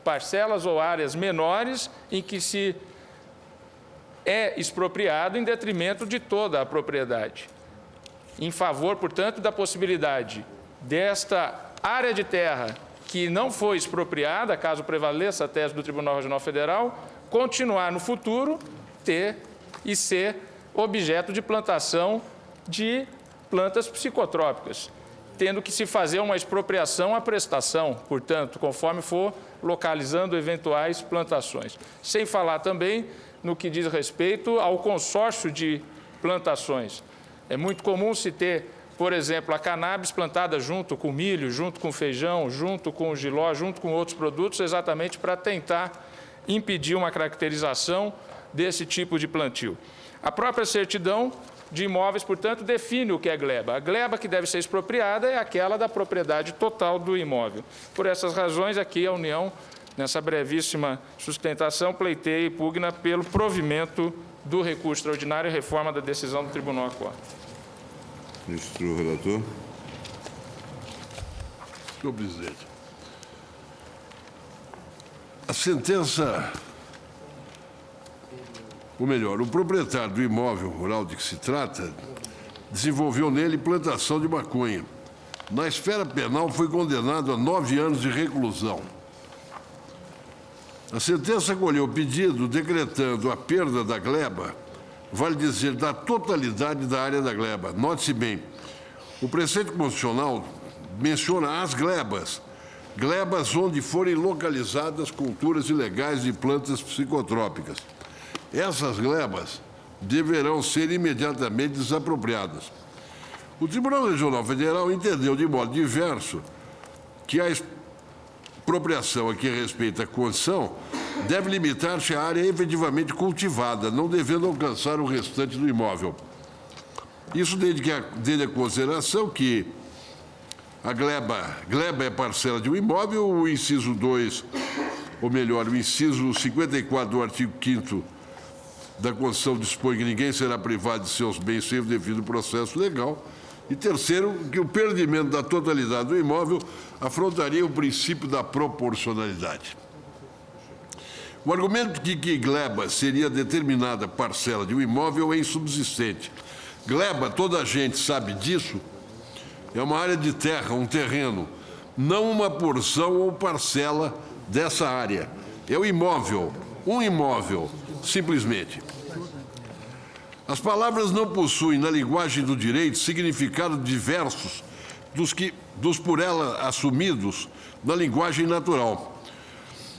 parcelas ou áreas menores em que se é expropriado em detrimento de toda a propriedade. Em favor, portanto, da possibilidade desta área de terra que não foi expropriada, caso prevaleça a tese do Tribunal Regional Federal, continuar no futuro, ter e ser objeto de plantação de plantas psicotrópicas, tendo que se fazer uma expropriação à prestação, portanto, conforme for localizando eventuais plantações. Sem falar também no que diz respeito ao consórcio de plantações. É muito comum se ter, por exemplo, a cannabis plantada junto com milho, junto com feijão, junto com o jiló, junto com outros produtos, exatamente para tentar impedir uma caracterização desse tipo de plantio. A própria certidão de imóveis, portanto, define o que é gleba. A gleba que deve ser expropriada é aquela da propriedade total do imóvel. Por essas razões, aqui a União, nessa brevíssima sustentação, pleiteia e pugna pelo provimento do recurso extraordinário e reforma da decisão do Tribunal Acordo. Ministro relator. Senhor presidente, a sentença, ou melhor, o proprietário do imóvel rural de que se trata desenvolveu nele plantação de maconha. Na esfera penal, foi condenado a 9 anos de reclusão. A sentença acolheu o pedido decretando a perda da gleba, vale dizer, da totalidade da área da gleba. Note-se bem, o preceito constitucional menciona as glebas onde forem localizadas culturas ilegais de plantas psicotrópicas. Essas glebas deverão ser imediatamente desapropriadas. O Tribunal Regional Federal entendeu de modo diverso que a expropriação a que respeita a Constituição deve limitar-se à área efetivamente cultivada, não devendo alcançar o restante do imóvel. Isso desde a consideração que A gleba é parcela de um imóvel, o inciso 2, ou melhor, o inciso 54 do artigo 5º da Constituição dispõe que ninguém será privado de seus bens sem o devido processo legal. E terceiro, que o perdimento da totalidade do imóvel afrontaria o princípio da proporcionalidade. O argumento de que gleba seria determinada parcela de um imóvel é insubsistente. Gleba, toda a gente sabe disso, é uma área de terra, um terreno, não uma porção ou parcela dessa área. É o imóvel, um imóvel, simplesmente. As palavras não possuem, na linguagem do direito, significados diversos dos por ela assumidos na linguagem natural.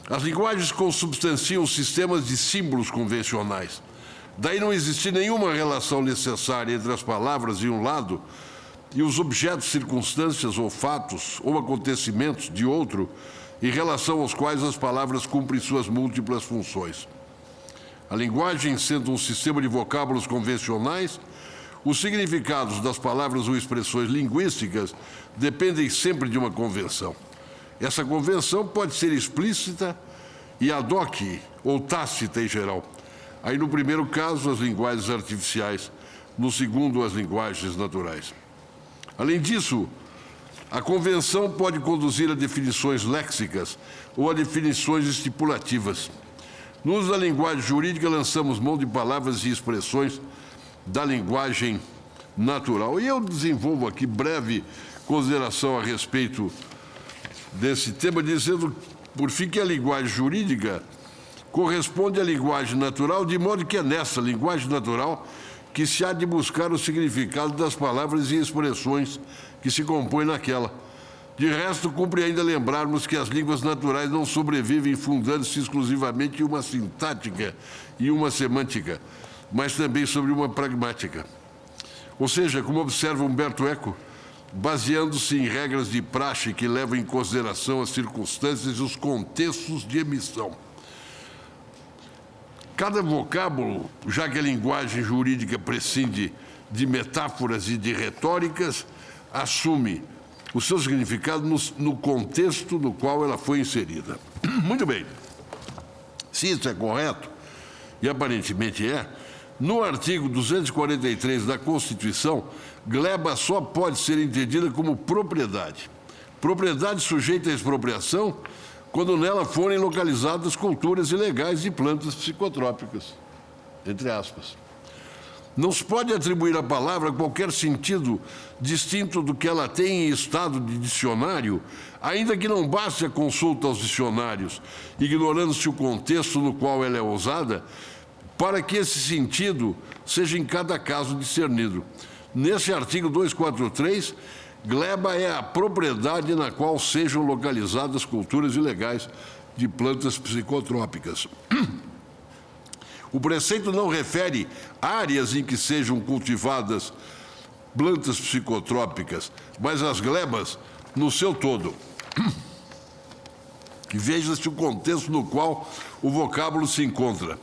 As linguagens consubstanciam sistemas de símbolos convencionais. Daí não existe nenhuma relação necessária entre as palavras de um lado e os objetos, circunstâncias ou fatos ou acontecimentos de outro, em relação aos quais as palavras cumprem suas múltiplas funções. A linguagem sendo um sistema de vocábulos convencionais, os significados das palavras ou expressões linguísticas dependem sempre de uma convenção. Essa convenção pode ser explícita e ad hoc, ou tácita em geral. Aí, no primeiro caso, as linguagens artificiais, no segundo, as linguagens naturais. Além disso, a convenção pode conduzir a definições léxicas ou a definições estipulativas. No uso da linguagem jurídica, lançamos mão de palavras e expressões da linguagem natural. E eu desenvolvo aqui breve consideração a respeito desse tema, dizendo, por fim, que a linguagem jurídica corresponde à linguagem natural, de modo que é nessa linguagem natural que se há de buscar o significado das palavras e expressões que se compõem naquela. De resto, cumpre ainda lembrarmos que as línguas naturais não sobrevivem fundando-se exclusivamente em uma sintática e uma semântica, mas também sobre uma pragmática. Ou seja, como observa Humberto Eco, baseando-se em regras de praxe que levam em consideração as circunstâncias e os contextos de emissão. Cada vocábulo, já que a linguagem jurídica prescinde de metáforas e de retóricas, assume o seu significado no contexto no qual ela foi inserida. Muito bem. Se isso é correto, e aparentemente é, no artigo 243 da Constituição, gleba só pode ser entendida como propriedade. Propriedade sujeita à expropriação quando nela forem localizadas culturas ilegais de plantas psicotrópicas, entre aspas. Não se pode atribuir à palavra qualquer sentido distinto do que ela tem em estado de dicionário, ainda que não baste a consulta aos dicionários, ignorando-se o contexto no qual ela é usada, para que esse sentido seja em cada caso discernido. Nesse artigo 243, gleba é a propriedade na qual sejam localizadas culturas ilegais de plantas psicotrópicas. O preceito não refere áreas em que sejam cultivadas plantas psicotrópicas, mas as glebas no seu todo. E veja-se o contexto no qual o vocábulo se encontra.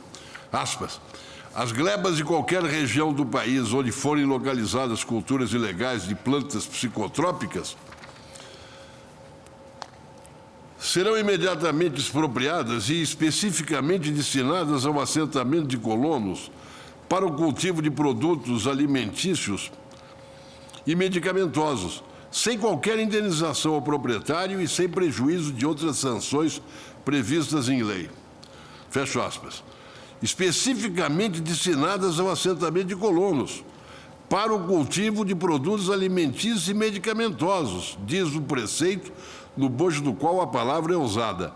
Aspas. As glebas de qualquer região do país onde forem localizadas culturas ilegais de plantas psicotrópicas serão imediatamente expropriadas e especificamente destinadas ao assentamento de colonos para o cultivo de produtos alimentícios e medicamentosos, sem qualquer indenização ao proprietário e sem prejuízo de outras sanções previstas em lei. Fecho aspas. Especificamente destinadas ao assentamento de colonos, para o cultivo de produtos alimentícios e medicamentosos, diz o preceito, no bojo do qual a palavra é usada.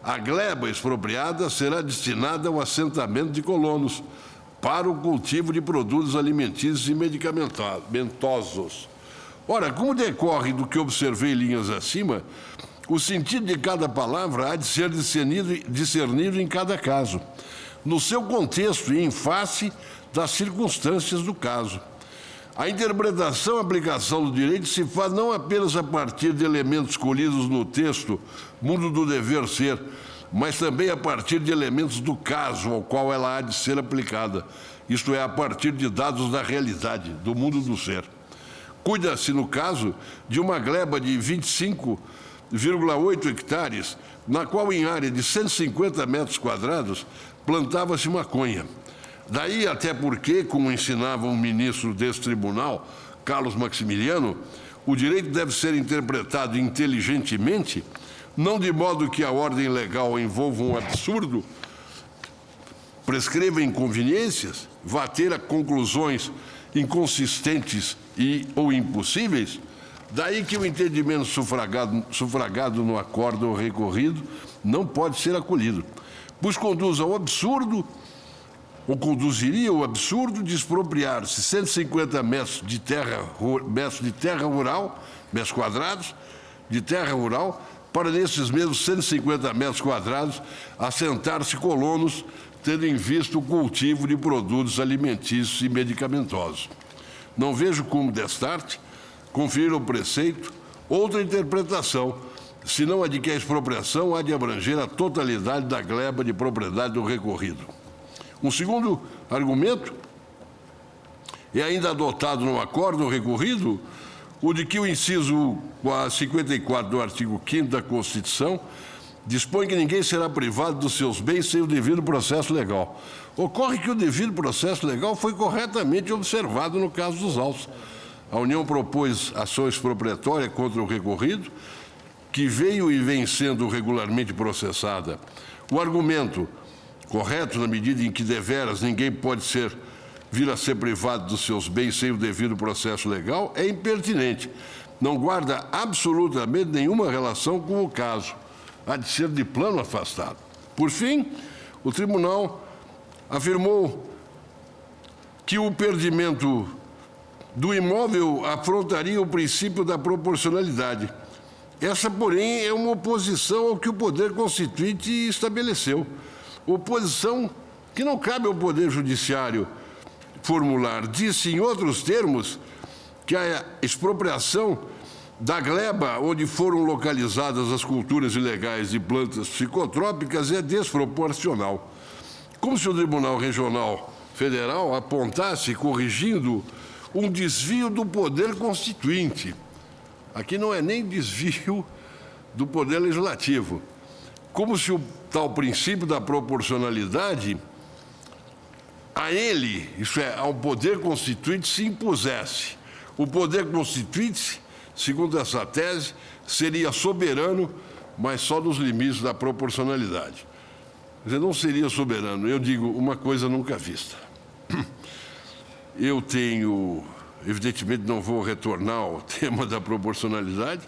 A gleba expropriada será destinada ao assentamento de colonos, para o cultivo de produtos alimentícios e medicamentosos. Ora, como decorre do que observei em linhas acima, o sentido de cada palavra há de ser discernido em cada caso, no seu contexto e em face das circunstâncias do caso. A interpretação e aplicação do direito se faz não apenas a partir de elementos colhidos no texto Mundo do Dever Ser, mas também a partir de elementos do caso ao qual ela há de ser aplicada, isto é, a partir de dados da realidade, do mundo do ser. Cuida-se, no caso, de uma gleba de 25,8 hectares, na qual, em área de 150 metros quadrados, plantava-se maconha. Daí até porque, como ensinava um ministro desse tribunal, Carlos Maximiliano, o direito deve ser interpretado inteligentemente, não de modo que a ordem legal envolva um absurdo, prescreva inconveniências, vá ter a conclusões inconsistentes ou impossíveis. Daí que o entendimento sufragado no acórdão recorrido não pode ser acolhido, pois conduz ao absurdo, ou conduziria ao absurdo de expropriar-se 150 metros quadrados de terra rural, para nesses mesmos 150 metros quadrados assentar-se colonos, tendo em vista o cultivo de produtos alimentícios e medicamentosos. Não vejo como, destarte, conferir ao preceito outra interpretação, senão a de que a expropriação há de abranger a totalidade da gleba de propriedade do recorrido. Um segundo argumento é ainda adotado no acórdão recorrido, o de que o inciso 54 do artigo 5º da Constituição dispõe que ninguém será privado dos seus bens sem o devido processo legal. Ocorre que o devido processo legal foi corretamente observado no caso dos autos. A União propôs ação expropriatória contra o recorrido, que veio e vem sendo regularmente processada. O argumento, correto na medida em que deveras ninguém pode vir a ser privado dos seus bens sem o devido processo legal, é impertinente. Não guarda absolutamente nenhuma relação com o caso. Há de ser de plano afastado. Por fim, o tribunal afirmou que o perdimento do imóvel afrontaria o princípio da proporcionalidade. Essa, porém, é uma oposição ao que o Poder Constituinte estabeleceu. Oposição que não cabe ao Poder Judiciário formular. Disse, em outros termos, que a expropriação da gleba onde foram localizadas as culturas ilegais de plantas psicotrópicas é desproporcional. Como se o Tribunal Regional Federal apontasse, corrigindo, um desvio do poder constituinte. Aqui não é nem desvio do poder legislativo. Como se o tal princípio da proporcionalidade a ele, isso é, ao poder constituinte, se impusesse. O poder constituinte, segundo essa tese, seria soberano, mas só nos limites da proporcionalidade. Quer dizer, não seria soberano. Eu digo uma coisa nunca vista. Eu tenho, evidentemente não vou retornar ao tema da proporcionalidade,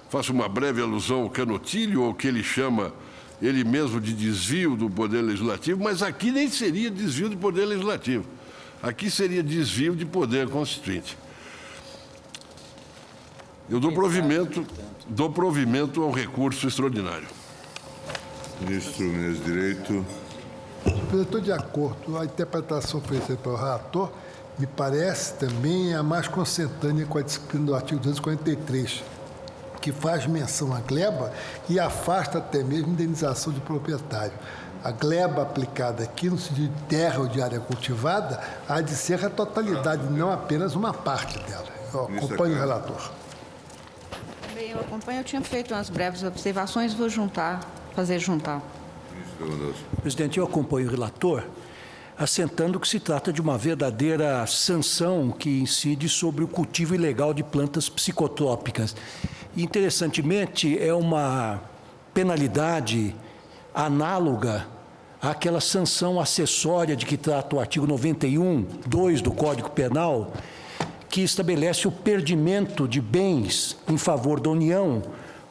faço uma breve alusão ao Canutilho, ou que ele chama ele mesmo de desvio do poder legislativo, mas aqui nem seria desvio do poder legislativo. Aqui seria desvio de poder constituinte. Eu dou provimento ao recurso extraordinário. Ministro Menezes Direito. Eu estou de acordo. A interpretação feita pelo relator me parece também a mais consentânea com a disciplina do artigo 243, que faz menção à gleba e afasta até mesmo indenização de proprietário. A gleba aplicada aqui, no sentido de terra ou de área cultivada, há de ser a totalidade, não apenas uma parte dela. Eu acompanho o relator. Bem, eu acompanho. Eu tinha feito umas breves observações, vou fazer juntar. Presidente, eu acompanho o relator, assentando que se trata de uma verdadeira sanção que incide sobre o cultivo ilegal de plantas psicotrópicas. Interessantemente, é uma penalidade análoga àquela sanção acessória de que trata o artigo 91(2) do Código Penal, que estabelece o perdimento de bens em favor da União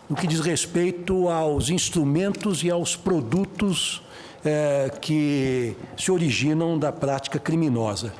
no que diz respeito aos instrumentos e aos produtos que se originam da prática criminosa.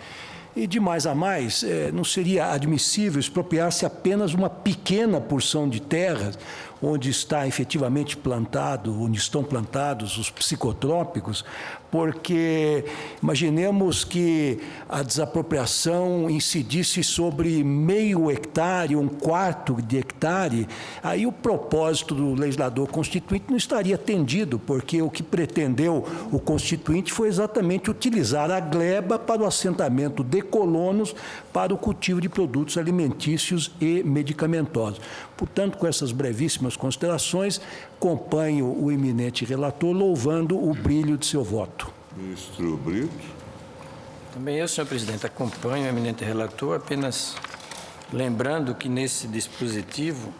E de mais a mais, não seria admissível expropriar-se apenas uma pequena porção de terras onde está efetivamente plantado, onde estão plantados os psicotrópicos, porque imaginemos que a desapropriação incidisse sobre meio hectare, um quarto de hectare, aí o propósito do legislador constituinte não estaria atendido, porque o que pretendeu o constituinte foi exatamente utilizar a gleba para o assentamento de colonos para o cultivo de produtos alimentícios e medicamentosos. Portanto, com essas brevíssimas considerações, acompanho o eminente relator louvando o brilho de seu voto. Ministro Brito. Também eu, senhor presidente, acompanho o eminente relator, apenas lembrando que nesse dispositivo,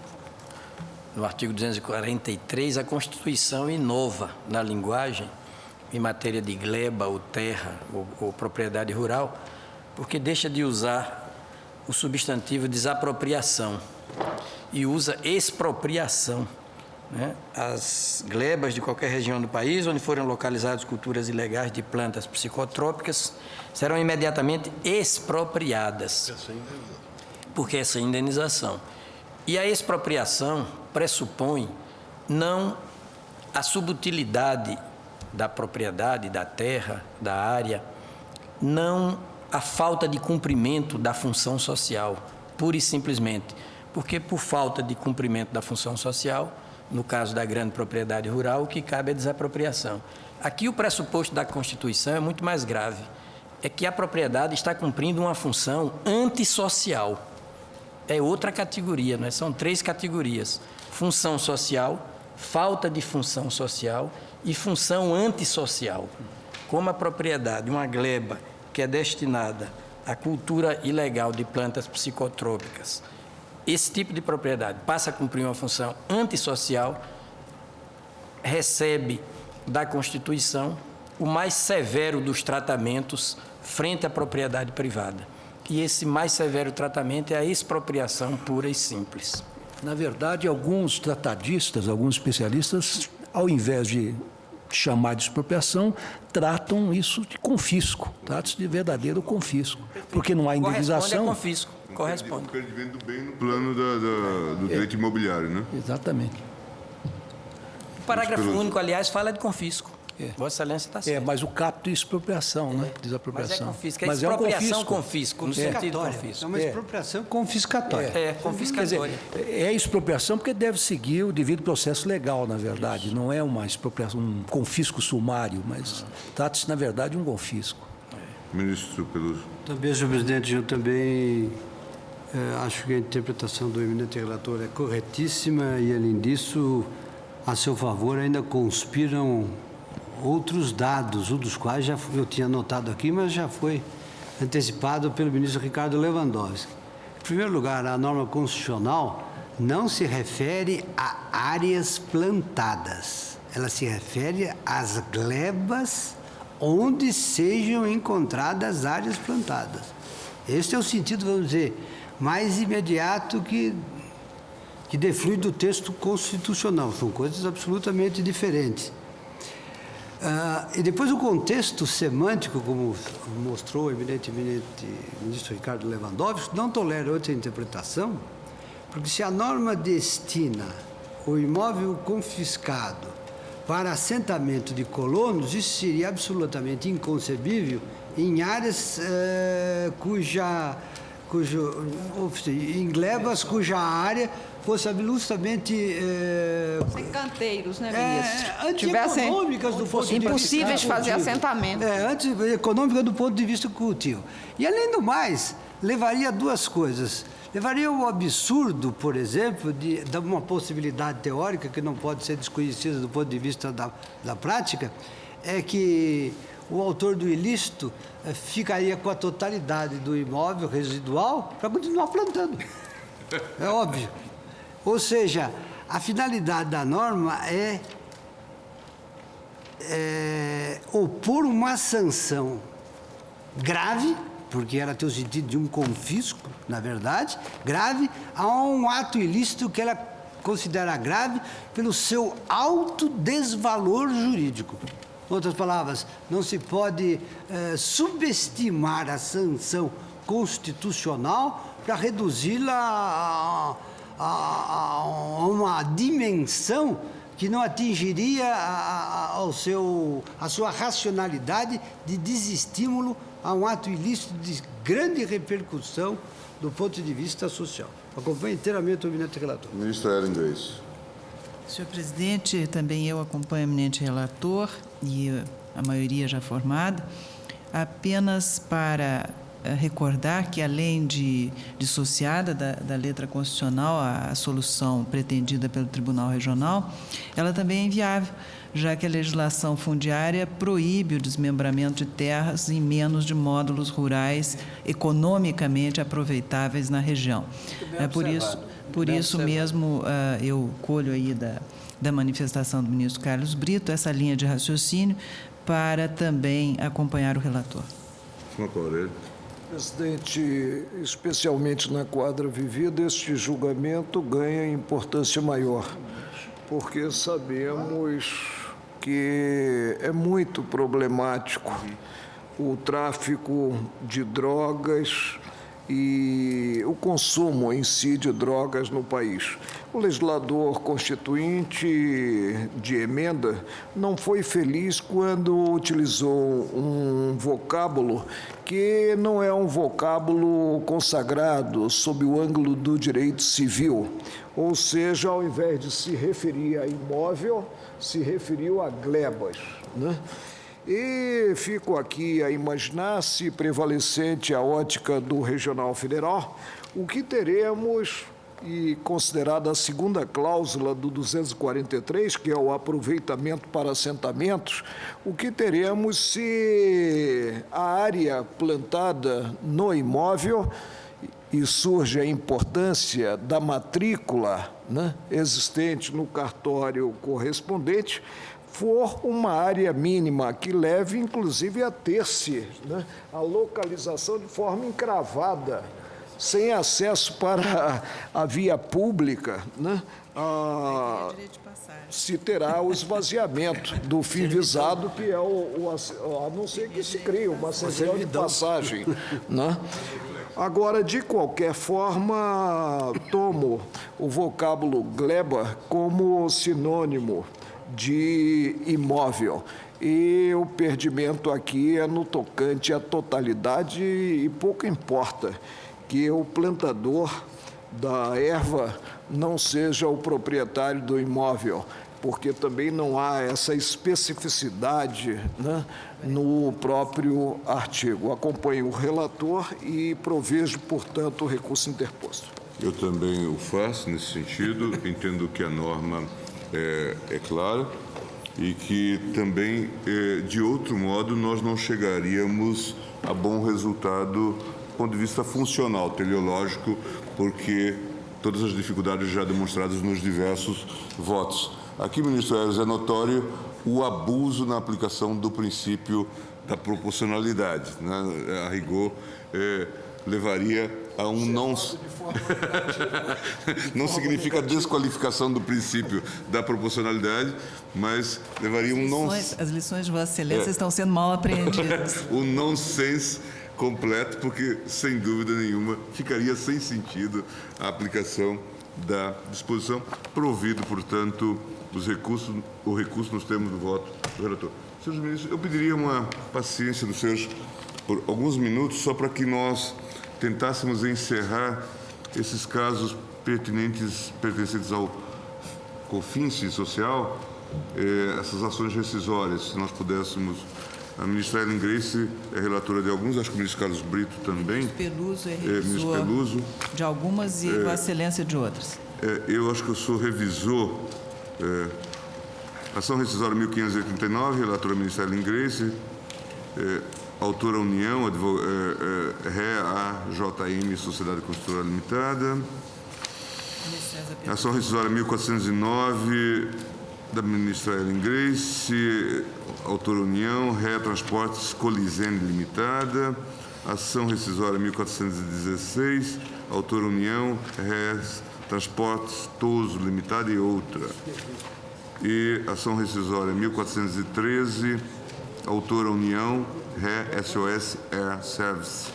no artigo 243, a Constituição inova na linguagem em matéria de gleba ou terra ou propriedade rural, porque deixa de usar o substantivo desapropriação e usa expropriação. Né? As glebas de qualquer região do país onde forem localizadas culturas ilegais de plantas psicotrópicas serão imediatamente expropriadas, porque essa indenização. E a expropriação pressupõe não a subutilidade da propriedade, da terra, da área, não a falta de cumprimento da função social, pura e simplesmente, porque por falta de cumprimento da função social, no caso da grande propriedade rural, o que cabe é desapropriação. Aqui o pressuposto da Constituição é muito mais grave, é que a propriedade está cumprindo uma função antissocial. É outra categoria, né? São 3 categorias: função social, falta de função social e função antissocial. Como a propriedade, uma gleba que é destinada à cultura ilegal de plantas psicotrópicas, esse tipo de propriedade passa a cumprir uma função antissocial, recebe da Constituição o mais severo dos tratamentos frente à propriedade privada. E esse mais severo tratamento é a expropriação pura e simples. Na verdade, alguns tratadistas, alguns especialistas, ao invés de chamar de expropriação, tratam isso de confisco, tratam-se de verdadeiro confisco, porque não há indenização. Corresponde a confisco, corresponde. O perdimento do bem no plano do direito imobiliário, né? Exatamente. O parágrafo único, aliás, fala de confisco. Vossa Excelência está certo. Mas o capto de expropriação, né? Desapropriação. Mas é confisco, é expropriação confisco, no sentido de confisco. É uma expropriação confiscatória. Confiscatória. Quer dizer, é expropriação porque deve seguir o devido processo legal, na verdade. Não é uma expropriação, um confisco sumário, mas trata-se, na verdade, de um confisco. Ministro Peluso. Também, senhor presidente, eu também acho que a interpretação do eminente relator é corretíssima e, além disso, a seu favor ainda conspiram outros dados, um dos quais eu tinha anotado aqui, mas já foi antecipado pelo ministro Ricardo Lewandowski. Em primeiro lugar, a norma constitucional não se refere a áreas plantadas, ela se refere às glebas onde sejam encontradas áreas plantadas. Este é o sentido, vamos dizer, mais imediato que deflui do texto constitucional. São coisas absolutamente diferentes. E depois o contexto semântico, como mostrou o eminentemente ministro Ricardo Lewandowski, não tolera outra interpretação, porque se a norma destina o imóvel confiscado para assentamento de colonos, isso seria absolutamente inconcebível em áreas em glebas cuja área fosse absolutamente... Sem canteiros, né, ministro? Antieconômicas do ponto de vista... Impossíveis de fazer assentamento. Antieconômicas do ponto de vista cultivo. E, além do mais, levaria a 2 coisas. Levaria ao absurdo, por exemplo, de uma possibilidade teórica que não pode ser desconhecida do ponto de vista da prática, é que o autor do ilícito ficaria com a totalidade do imóvel residual para continuar plantando. É óbvio. Ou seja, a finalidade da norma é opor uma sanção grave, porque ela tem o sentido de um confisco, na verdade, grave, a um ato ilícito que ela considera grave pelo seu alto desvalor jurídico. Em outras palavras, não se pode subestimar a sanção constitucional para reduzi-la a uma dimensão que não atingiria a sua racionalidade de desestímulo a um ato ilícito de grande repercussão do ponto de vista social. Acompanho inteiramente o eminente relator. Ministra Ellen Grace. Senhor presidente, também eu acompanho o eminente relator e a maioria já formada, apenas para recordar que, além de dissociada da letra constitucional, a solução pretendida pelo Tribunal Regional, ela também é inviável, já que a legislação fundiária proíbe o desmembramento de terras em menos de módulos rurais economicamente aproveitáveis na região. Por isso mesmo, eu colho aí da manifestação do ministro Carlos Brito essa linha de raciocínio para também acompanhar o relator. Marco Aurélio. Presidente, especialmente na quadra vivida, este julgamento ganha importância maior, porque sabemos que é muito problemático o tráfico de drogas e o consumo em si de drogas no país. O legislador constituinte de emenda não foi feliz quando utilizou um vocábulo que não é um vocábulo consagrado sob o ângulo do direito civil, ou seja, ao invés de se referir a imóvel, se referiu a glebas, né? E fico aqui a imaginar, se prevalecente a ótica do Regional Federal, o que teremos, e considerada a segunda cláusula do 243, que é o aproveitamento para assentamentos, o que teremos se a área plantada no imóvel, e surge a importância da matrícula, né, existente no cartório correspondente, for uma área mínima que leve, inclusive, a ter-se, né, a localização de forma encravada, sem acesso para a via pública, né, se terá o esvaziamento do fim visado, que é a não ser que se crie uma certidão de passagem, né? Agora, de qualquer forma, tomo o vocábulo gleba como sinônimo de imóvel. E o perdimento aqui é no tocante à totalidade e pouco importa que o plantador da erva não seja o proprietário do imóvel, porque também não há essa especificidade, né, no próprio artigo. Acompanho o relator e provejo, portanto, o recurso interposto. Eu também o faço nesse sentido, entendo que a norma é clara e que também, de outro modo, nós não chegaríamos a bom resultado do ponto de vista funcional, teleológico, porque todas as dificuldades já demonstradas nos diversos votos. Aqui, ministro Aires, é notório o abuso na aplicação do princípio da proporcionalidade, né? A rigor, levaria a um não... Não significa desqualificação do princípio da proporcionalidade, mas levaria um não... As lições de Vossa Excelência estão sendo mal apreendidas. O nonsense completo, porque, sem dúvida nenhuma, ficaria sem sentido a aplicação da disposição, provido, portanto, o recurso nos termos do voto do relator. Senhores ministros, eu pediria uma paciência dos senhores por alguns minutos, só para que nós tentássemos encerrar esses casos pertencentes ao COFINS social, essas ações rescisórias, se nós pudéssemos. A ministra Ellen Grace é relatora de alguns, acho que o ministro Carlos Brito também. O Peluso é revisor de algumas e Vossa Excelência de outras. Eu acho que eu sou revisor. Ação rescisória 1589, relatora ministra Ellen Grace, autora União, REA-JM Sociedade Construtora Limitada. Ação rescisória 1409, da ministra Ellen Grace, autora União, REA Transportes Colisene Limitada. Ação rescisória 1416, autora União, REA Transportes Toso Limitada e outra. E ação rescisória 1413, autora União, RE SOS Air Service.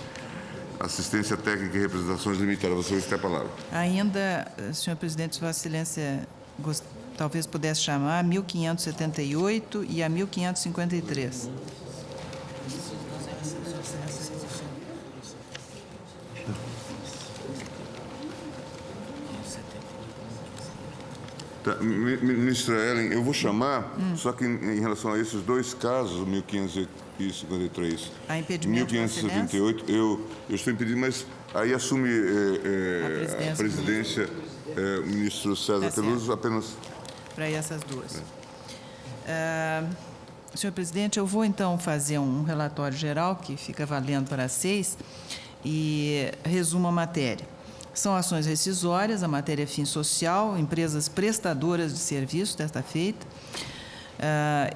Assistência Técnica e Representações Limitadas. Você tem a palavra. Ainda, senhor presidente, se Vossa Excelência talvez pudesse chamar a 1578 e a 1553. Tá, ministra Ellen, eu vou chamar, só que em relação a esses dois casos, o 1553 Há e impedimento, Vossa Excelência? 1578, eu estou impedindo, mas aí assume a presidência o ministro César Tá Peluso, apenas... Para essas duas. Senhor presidente, eu vou então fazer um relatório geral que fica valendo para 6 e resumo a matéria. São ações rescisórias, a matéria é fim social, empresas prestadoras de serviço, desta feita,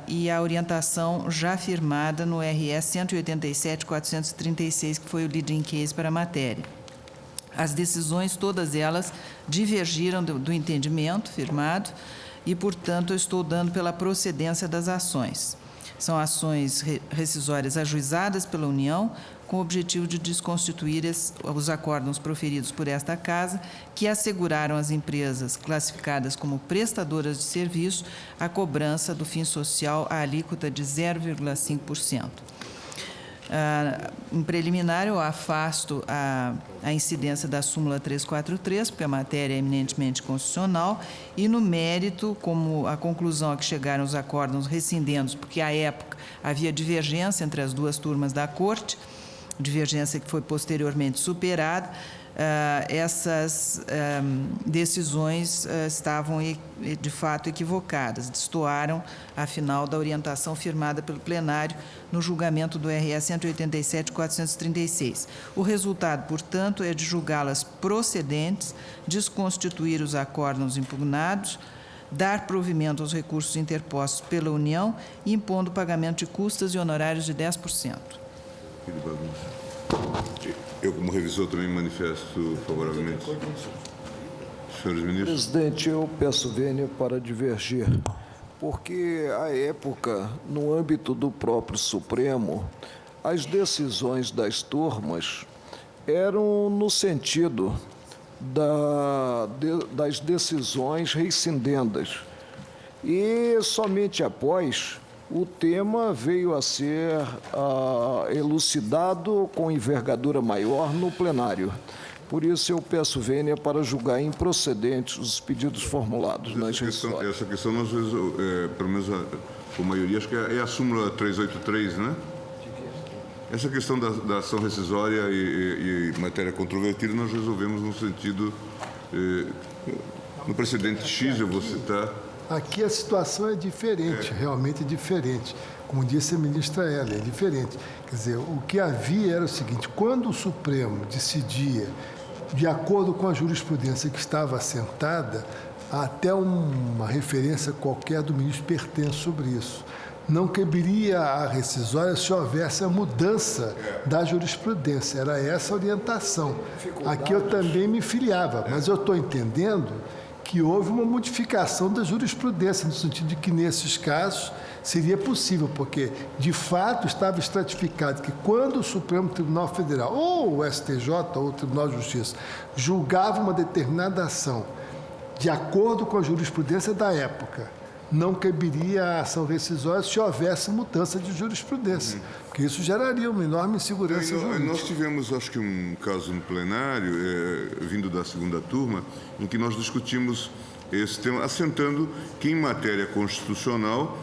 e a orientação já firmada no RS 187.436, que foi o leading case para a matéria. As decisões, todas elas, divergiram do entendimento firmado e, portanto, eu estou dando pela procedência das ações. São ações rescisórias ajuizadas pela União, com o objetivo de desconstituir os acórdãos proferidos por esta Casa, que asseguraram às empresas classificadas como prestadoras de serviço a cobrança do fim social à alíquota de 0,5%. Em preliminar, eu afasto a incidência da súmula 343, porque a matéria é eminentemente constitucional, e no mérito, como a conclusão a que chegaram os acórdãos rescindendo, porque à época havia divergência entre as duas turmas da Corte, divergência que foi posteriormente superada, essas decisões estavam, de fato, equivocadas, destoaram, afinal, da orientação firmada pelo plenário no julgamento do RS 187.436. O resultado, portanto, é de julgá-las procedentes, desconstituir os acórdãos impugnados, dar provimento aos recursos interpostos pela União, impondo o pagamento de custas e honorários de 10%. Eu, como revisor, também manifesto favoravelmente. Senhores ministros. Presidente, eu peço vênia para divergir, porque, à época, no âmbito do próprio Supremo, as decisões das turmas eram no sentido das decisões rescindendas. E somente após o tema veio a ser elucidado com envergadura maior no plenário. Por isso, eu peço vênia para julgar improcedentes os pedidos formulados nas rescisórias. Essa questão, nós, pelo menos por maioria, acho que é a súmula 383, né? Essa questão da ação rescisória e matéria controvertida, nós resolvemos no sentido, no precedente X, eu vou citar. Aqui a situação é diferente, realmente é diferente. Como disse a ministra Ellen, é diferente. Quer dizer, o que havia era o seguinte: quando o Supremo decidia, de acordo com a jurisprudência que estava assentada, até uma referência qualquer do ministro pertence sobre isso. Não caberia a rescisória se houvesse a mudança da jurisprudência. Era essa a orientação. Aqui eu também me filiava, mas eu estou entendendo que houve uma modificação da jurisprudência, no sentido de que, nesses casos, seria possível, porque, de fato, estava estratificado que, quando o Supremo Tribunal Federal, ou o STJ, ou o Tribunal de Justiça, julgava uma determinada ação de acordo com a jurisprudência da época, não caberia a ação rescisória se houvesse mudança de jurisprudência, porque isso geraria uma enorme insegurança jurídica. Nós tivemos, acho que, um caso no plenário, vindo da segunda turma, em que nós discutimos esse tema, assentando que, em matéria constitucional,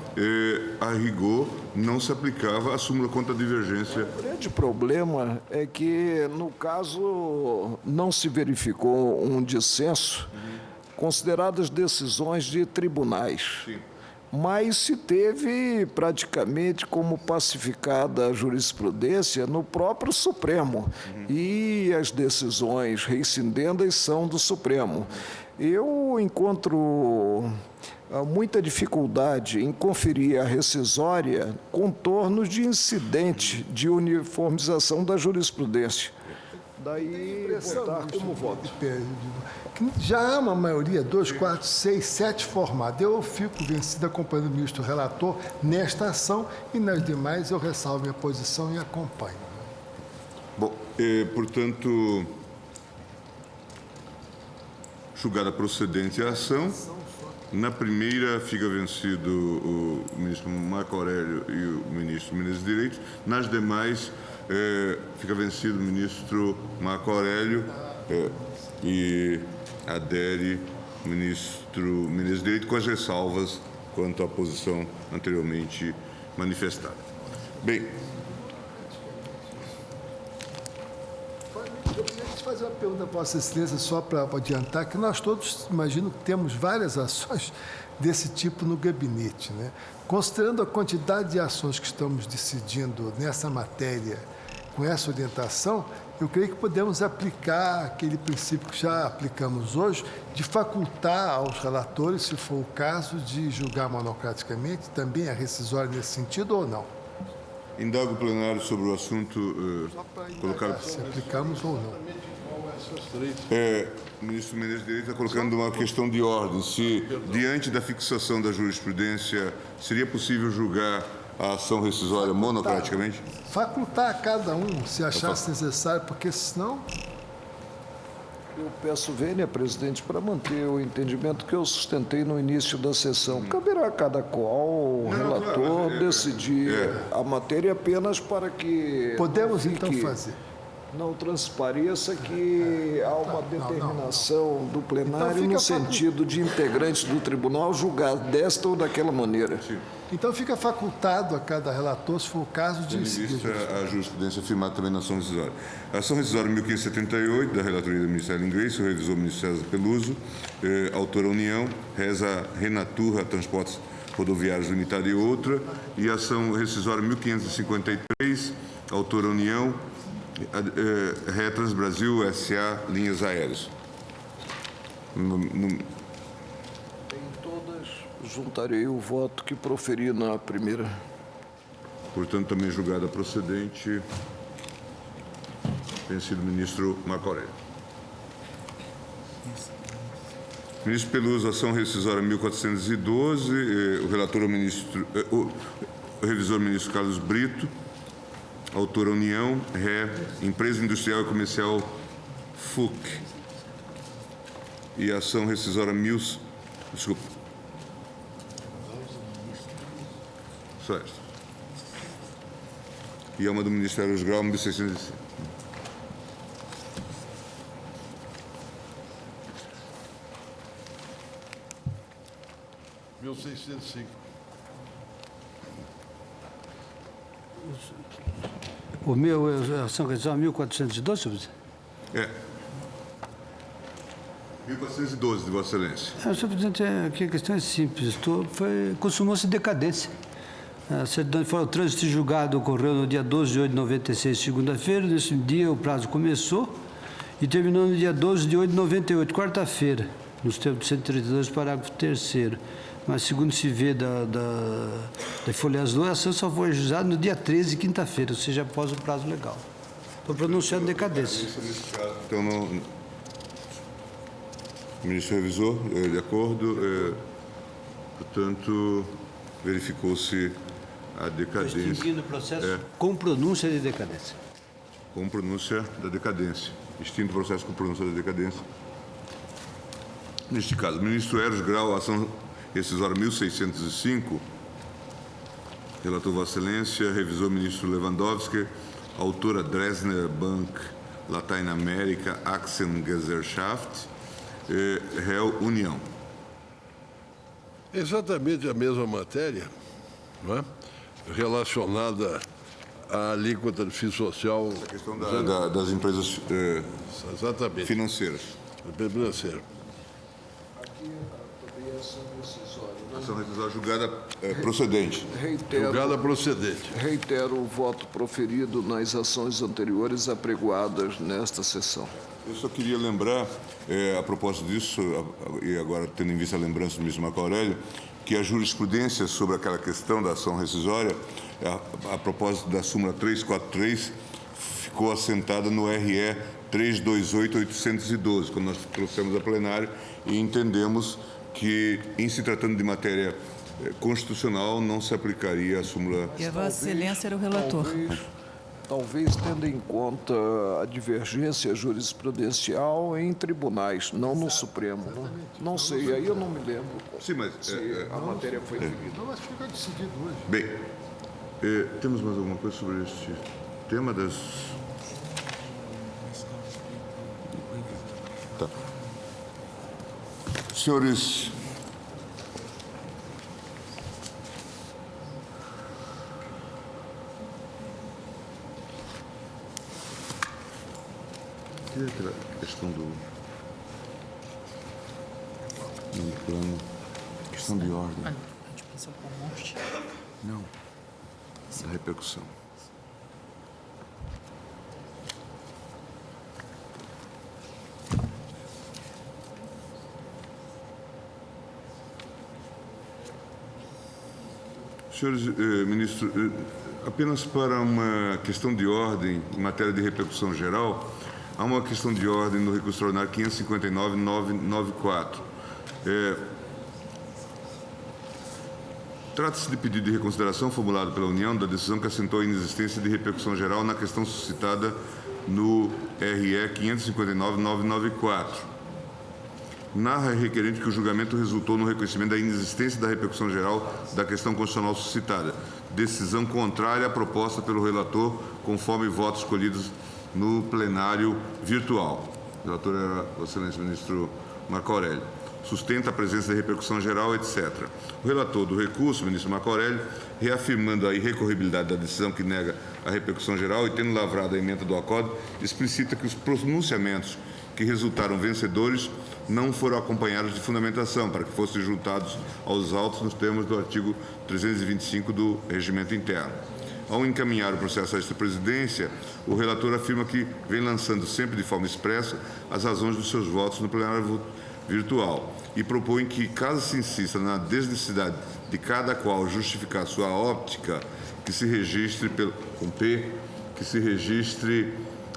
a rigor, não se aplicava a súmula contra a divergência. O grande problema é que, no caso, não se verificou um dissenso, consideradas decisões de tribunais. Sim. Mas se teve praticamente como pacificada a jurisprudência no próprio Supremo. E as decisões rescindendas são do Supremo. Eu encontro muita dificuldade em conferir a rescisória contornos de incidente de uniformização da jurisprudência. Daí, votar como voto. Já há uma maioria, 2, 4, 6, 7 formada. Eu fico vencido acompanhando o ministro relator nesta ação e nas demais eu ressalvo minha posição e acompanho. Bom, Portanto, julgada procedente a ação. Na primeira, fica vencido o ministro Marco Aurélio e o ministro Menezes de Direito. Nas demais, fica vencido o ministro Marco Aurélio e adere o ministro Menezes de Direito, com as ressalvas quanto à posição anteriormente manifestada. Bem, eu queria te fazer uma pergunta, Vossa Excelência, só para adiantar, que nós todos, imagino que temos várias ações desse tipo no gabinete, né? Considerando a quantidade de ações que estamos decidindo nessa matéria, com essa orientação, eu creio que podemos aplicar aquele princípio que já aplicamos hoje, de facultar aos relatores, se for o caso, de julgar monocraticamente, também é rescisório nesse sentido ou não? indago o plenário sobre o assunto colocado. Se aplicamos ou não. O ministro Menezes de Direito está colocando uma questão de ordem. Se, diante da fixação da jurisprudência, seria possível julgar a ação rescisória monocraticamente? Facultar a cada um, se achasse necessário, porque senão... Eu peço vênia, presidente, para manter o entendimento que eu sustentei no início da sessão. Caberá a cada qual, o relator, decidir a matéria apenas para que... Podemos, então, fazer. Não transpareça que há uma determinação do plenário no sentido de integrantes do tribunal julgar desta ou daquela maneira. Sim. Então fica facultado a cada relator, se for o caso, de... Tendo em vista a jurisprudência firmada também na ação rescisória. A ação rescisória 1578, da relatoria do ministro Ellen Grace, o revisor ministro César Peluso, autora União, reza Renaturra Transportes Rodoviários Limitada e outra, e a ação rescisória 1553, autora União, Retras Brasil S.A. Linhas Aéreas. Em todas, juntarei o voto que proferi na primeira. Portanto, também julgada procedente, tem sido o ministro Marco Aurélio. Ministro Peluso, ação rescisória 1412, o relator é o ministro, o revisor ministro Carlos Brito, autora União, Empresa Industrial e Comercial FUC. E a ação rescisória desculpa. Só esta. E é uma do Ministério Grau 1605. O meu, a ação rescisória 1412, senhor presidente? 1412, de Vossa Excelência. Senhor presidente, aqui a questão é simples. Consumou-se decadência. A certidão de fora, o trânsito julgado ocorreu no dia 12 de 8 de 96, segunda-feira. Nesse dia, o prazo começou e terminou no dia 12 de 8 de 98, quarta-feira, nos termos de 132, parágrafo 3º. Mas, segundo se vê da folheação, a ação só foi ajuizada no dia 13, quinta-feira, ou seja, após o prazo legal. Estou pronunciando decadência. Então, o ministro revisor, de acordo, portanto, verificou-se a decadência. Extinguindo o processo com pronúncia de decadência. Com pronúncia da decadência. Extinto o processo com pronúncia da decadência. Neste caso, o ministro Eros Grau, ação rescisória 1605, relator Vossa Excelência, revisor ministro Lewandowski, autora Dresdner Bank Lateinamerika Aktiengesellschaft, réu União. Exatamente a mesma matéria, não é? Relacionada à alíquota de FII social. A questão das empresas exatamente. Financeiras. Financeira. Aqui também a ação rescisória. Ação rescisória julgada procedente. Julgada procedente. Reitero o voto proferido nas ações anteriores apregoadas nesta sessão. Eu só queria lembrar, a propósito disso, e agora tendo em vista a lembrança do ministro Marco Aurélio, que a jurisprudência sobre aquela questão da ação rescisória, a propósito da súmula 343, ficou assentada no RE 328.812, quando nós trouxemos a plenário, e entendemos que, em se tratando de matéria constitucional, não se aplicaria a súmula... E a Vossa Excelência era o relator. talvez tendo em conta a divergência jurisprudencial em tribunais, não no Supremo. Né? Não sei, aí eu não me lembro Sim, mas se a matéria foi seguida. Não, mas fica decidido hoje. bem, temos mais alguma coisa sobre este tema das... Tá. Senhores... Que é aquela questão do plano, questão de ordem. A gente pensa por morte. Não, da repercussão. Senhores ministros, apenas para uma questão de ordem em matéria de repercussão geral, há uma questão de ordem no recurso extraordinário 559.994. Trata-se de pedido de reconsideração formulado pela União da decisão que assentou a inexistência de repercussão geral na questão suscitada no RE 559.994. Narra a requerente que o julgamento resultou no reconhecimento da inexistência da repercussão geral da questão constitucional suscitada. Decisão contrária à proposta pelo relator, conforme votos escolhidos no plenário virtual. O relator era o excelente ministro Marco Aurélio. Sustenta a presença de repercussão geral, etc. O relator do recurso, o ministro Marco Aurélio, reafirmando a irrecorribilidade da decisão que nega a repercussão geral e tendo lavrado a emenda do acordo, explicita que os pronunciamentos que resultaram vencedores não foram acompanhados de fundamentação para que fossem juntados aos autos nos termos do artigo 325 do Regimento Interno. Ao encaminhar o processo à extra-presidência, o relator afirma que vem lançando sempre de forma expressa as razões dos seus votos no plenário virtual e propõe que, caso se insista na desnecessidade de cada qual justificar sua óptica, que se registre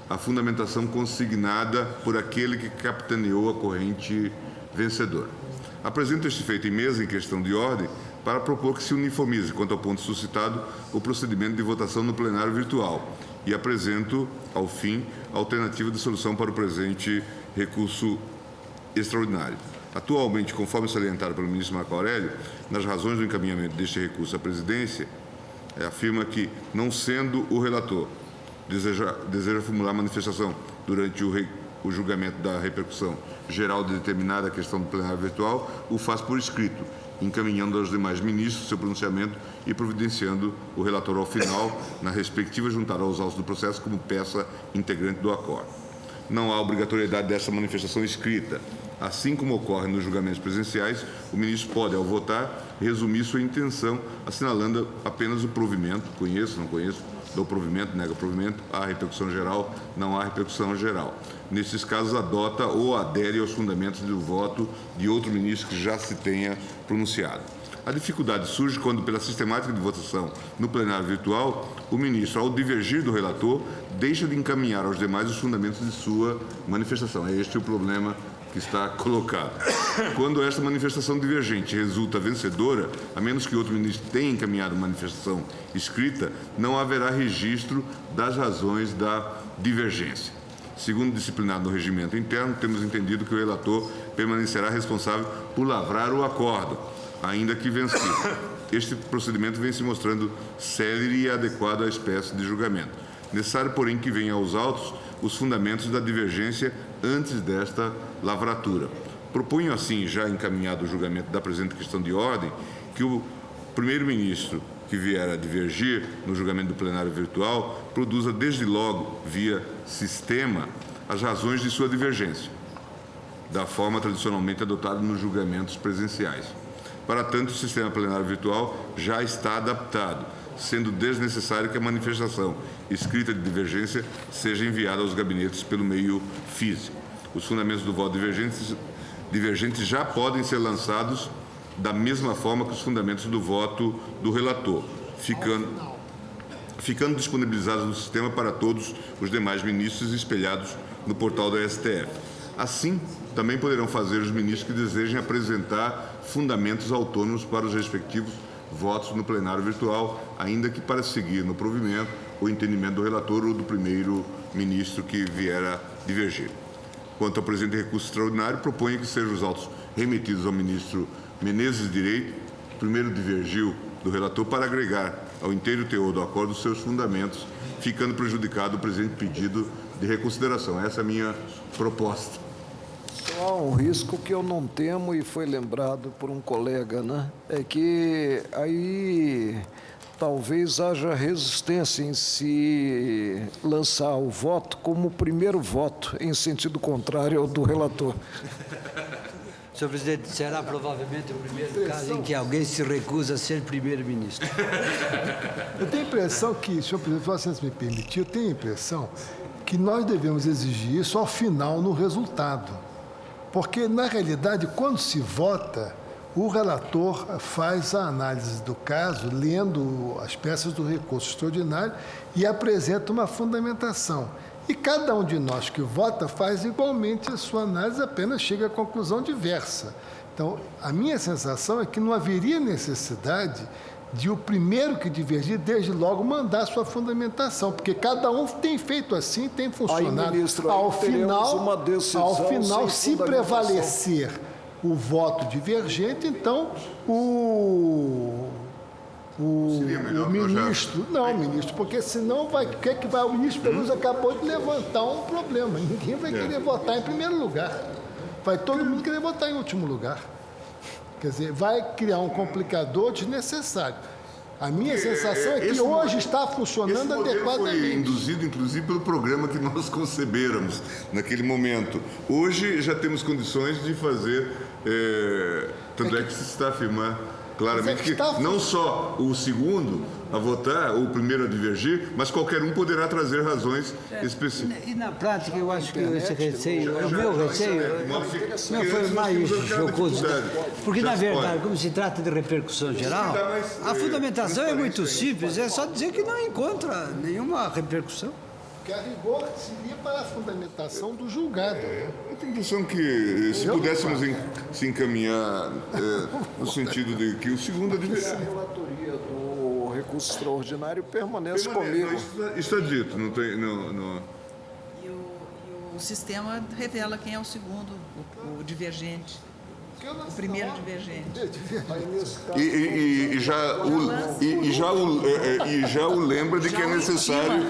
a fundamentação consignada por aquele que capitaneou a corrente vencedora. Apresento este feito em mesa em questão de ordem para propor que se uniformize, quanto ao ponto suscitado, o procedimento de votação no plenário virtual e apresento, ao fim, a alternativa de solução para o presente recurso extraordinário. Atualmente, conforme salientado pelo ministro Marco Aurélio, nas razões do encaminhamento deste recurso à presidência, afirma que, não sendo o relator, deseja formular manifestação durante o julgamento da repercussão geral de determinada questão do plenário virtual, o faz por escrito, encaminhando aos demais ministros seu pronunciamento e providenciando o relator ao final, na respectiva juntada aos autos do processo como peça integrante do acordo. Não há obrigatoriedade dessa manifestação escrita. Assim como ocorre nos julgamentos presenciais, o ministro pode, ao votar, resumir sua intenção, assinalando apenas o provimento, conheço, não conheço, do provimento, nega o provimento, há repercussão geral, não há repercussão geral. Nesses casos, adota ou adere aos fundamentos do voto de outro ministro que já se tenha pronunciado. A dificuldade surge quando, pela sistemática de votação no plenário virtual, o ministro, ao divergir do relator, deixa de encaminhar aos demais os fundamentos de sua manifestação. É este o problema que está colocado. Quando esta manifestação divergente resulta vencedora, a menos que outro ministro tenha encaminhado manifestação escrita, não haverá registro das razões da divergência. Segundo disciplinado no regimento interno, temos entendido que o relator permanecerá responsável por lavrar o acordo, ainda que vencido. Este procedimento vem se mostrando célere e adequado à espécie de julgamento. Necessário, porém, que venha aos autos os fundamentos da divergência antes desta lavratura. Proponho, assim, já encaminhado o julgamento da presente questão de ordem, que o primeiro-ministro que vier a divergir no julgamento do plenário virtual produza desde logo, via sistema, as razões de sua divergência, da forma tradicionalmente adotada nos julgamentos presenciais. Para tanto, o sistema plenário virtual já está adaptado, sendo desnecessário que a manifestação escrita de divergência seja enviada aos gabinetes pelo meio físico. Os fundamentos do voto divergente já podem ser lançados da mesma forma que os fundamentos do voto do relator, ficando disponibilizados no sistema para todos os demais ministros espelhados no portal da STF. Assim, também poderão fazer os ministros que desejem apresentar fundamentos autônomos para os respectivos votos no plenário virtual, ainda que para seguir no provimento o entendimento do relator ou do primeiro-ministro que vier a divergir. Quanto ao presente recurso extraordinário, proponho que sejam os autos remetidos ao ministro Menezes Direito, que primeiro divergiu do relator, para agregar ao inteiro teor do acordo os seus fundamentos, ficando prejudicado o presente pedido de reconsideração. Essa é a minha proposta. Só há um risco que eu não temo e foi lembrado por um colega, né? É que aí talvez haja resistência em se lançar o voto como o primeiro voto, em sentido contrário ao do relator. Senhor presidente, será provavelmente o primeiro caso em que alguém se recusa a ser primeiro-ministro. Eu tenho a impressão que, senhor presidente, se você me permitir, eu tenho a impressão que nós devemos exigir isso ao final, no resultado. Porque, na realidade, quando se vota, o relator faz a análise do caso, lendo as peças do recurso extraordinário e apresenta uma fundamentação. E cada um de nós que vota faz igualmente a sua análise, apenas chega à conclusão diversa. Então, a minha sensação é que não haveria necessidade de o primeiro que divergir, desde logo, mandar sua fundamentação, porque cada um tem feito assim, tem funcionado. Aí, ministro, ao teremos final, uma decisão se prevalecer o voto divergente, então o ministro, ministro, porque senão vai, o ministro Peluso acabou de levantar um problema. Ninguém vai querer votar em primeiro lugar. Vai todo mundo querer votar em último lugar. Quer dizer, vai criar um complicador desnecessário. A minha sensação é que hoje está funcionando adequadamente. Foi induzido, inclusive, pelo programa que nós concebêramos naquele momento. Hoje já temos condições de fazer, tanto é que se está afirmando claramente que não só o segundo a votar, ou o primeiro a divergir, mas qualquer um poderá trazer razões específicas. E na prática, eu acho que esse receio, o meu receio, não foi mais jocoso. Porque, na verdade, como se trata de repercussão geral, a fundamentação é muito simples, é só dizer que não encontra nenhuma repercussão. Que a rigor seria para a fundamentação do julgado. Eu tenho a impressão que, se pudéssemos se encaminhar no sentido de que o segundo A relatoria do recurso extraordinário permanece comigo. Está dito, não tem. E o sistema revela quem é o segundo, o divergente. O primeiro divergente. E já o lembra de que é necessário.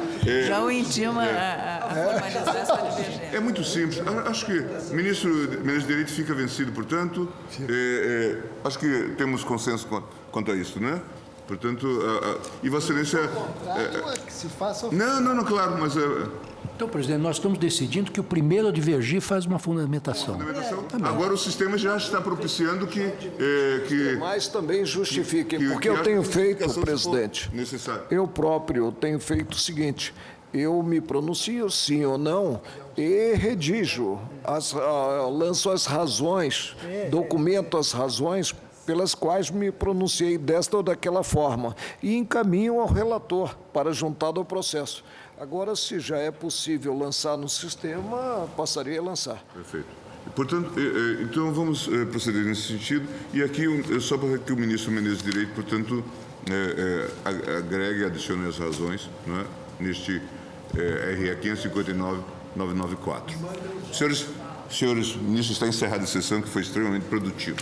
Já o intima a formalizar essa divergência. É muito simples. Acho que o ministro Menezes Direito fica vencido, portanto, acho que temos consenso quanto a isso, né? Portanto, e Vossa Excelência. Que se faça. Não, claro, mas. Então, presidente, nós estamos decidindo que o primeiro a divergir faz uma fundamentação. Agora o sistema já está propiciando que Mas também justifiquem, porque eu tenho feito, presidente, necessário. eu próprio tenho feito o seguinte, eu me pronuncio sim ou não e redijo, lanço as razões, documento as razões pelas quais me pronunciei desta ou daquela forma e encaminho ao relator para juntado ao processo. Agora, se já é possível lançar no sistema, passaria a lançar. Perfeito. Portanto, então vamos proceder nesse sentido. E aqui, só para que o ministro Menezes Direito, portanto, agregue e adicione as razões, né, neste RE 559-994. Senhores ministros, está encerrada a sessão, que foi extremamente produtiva.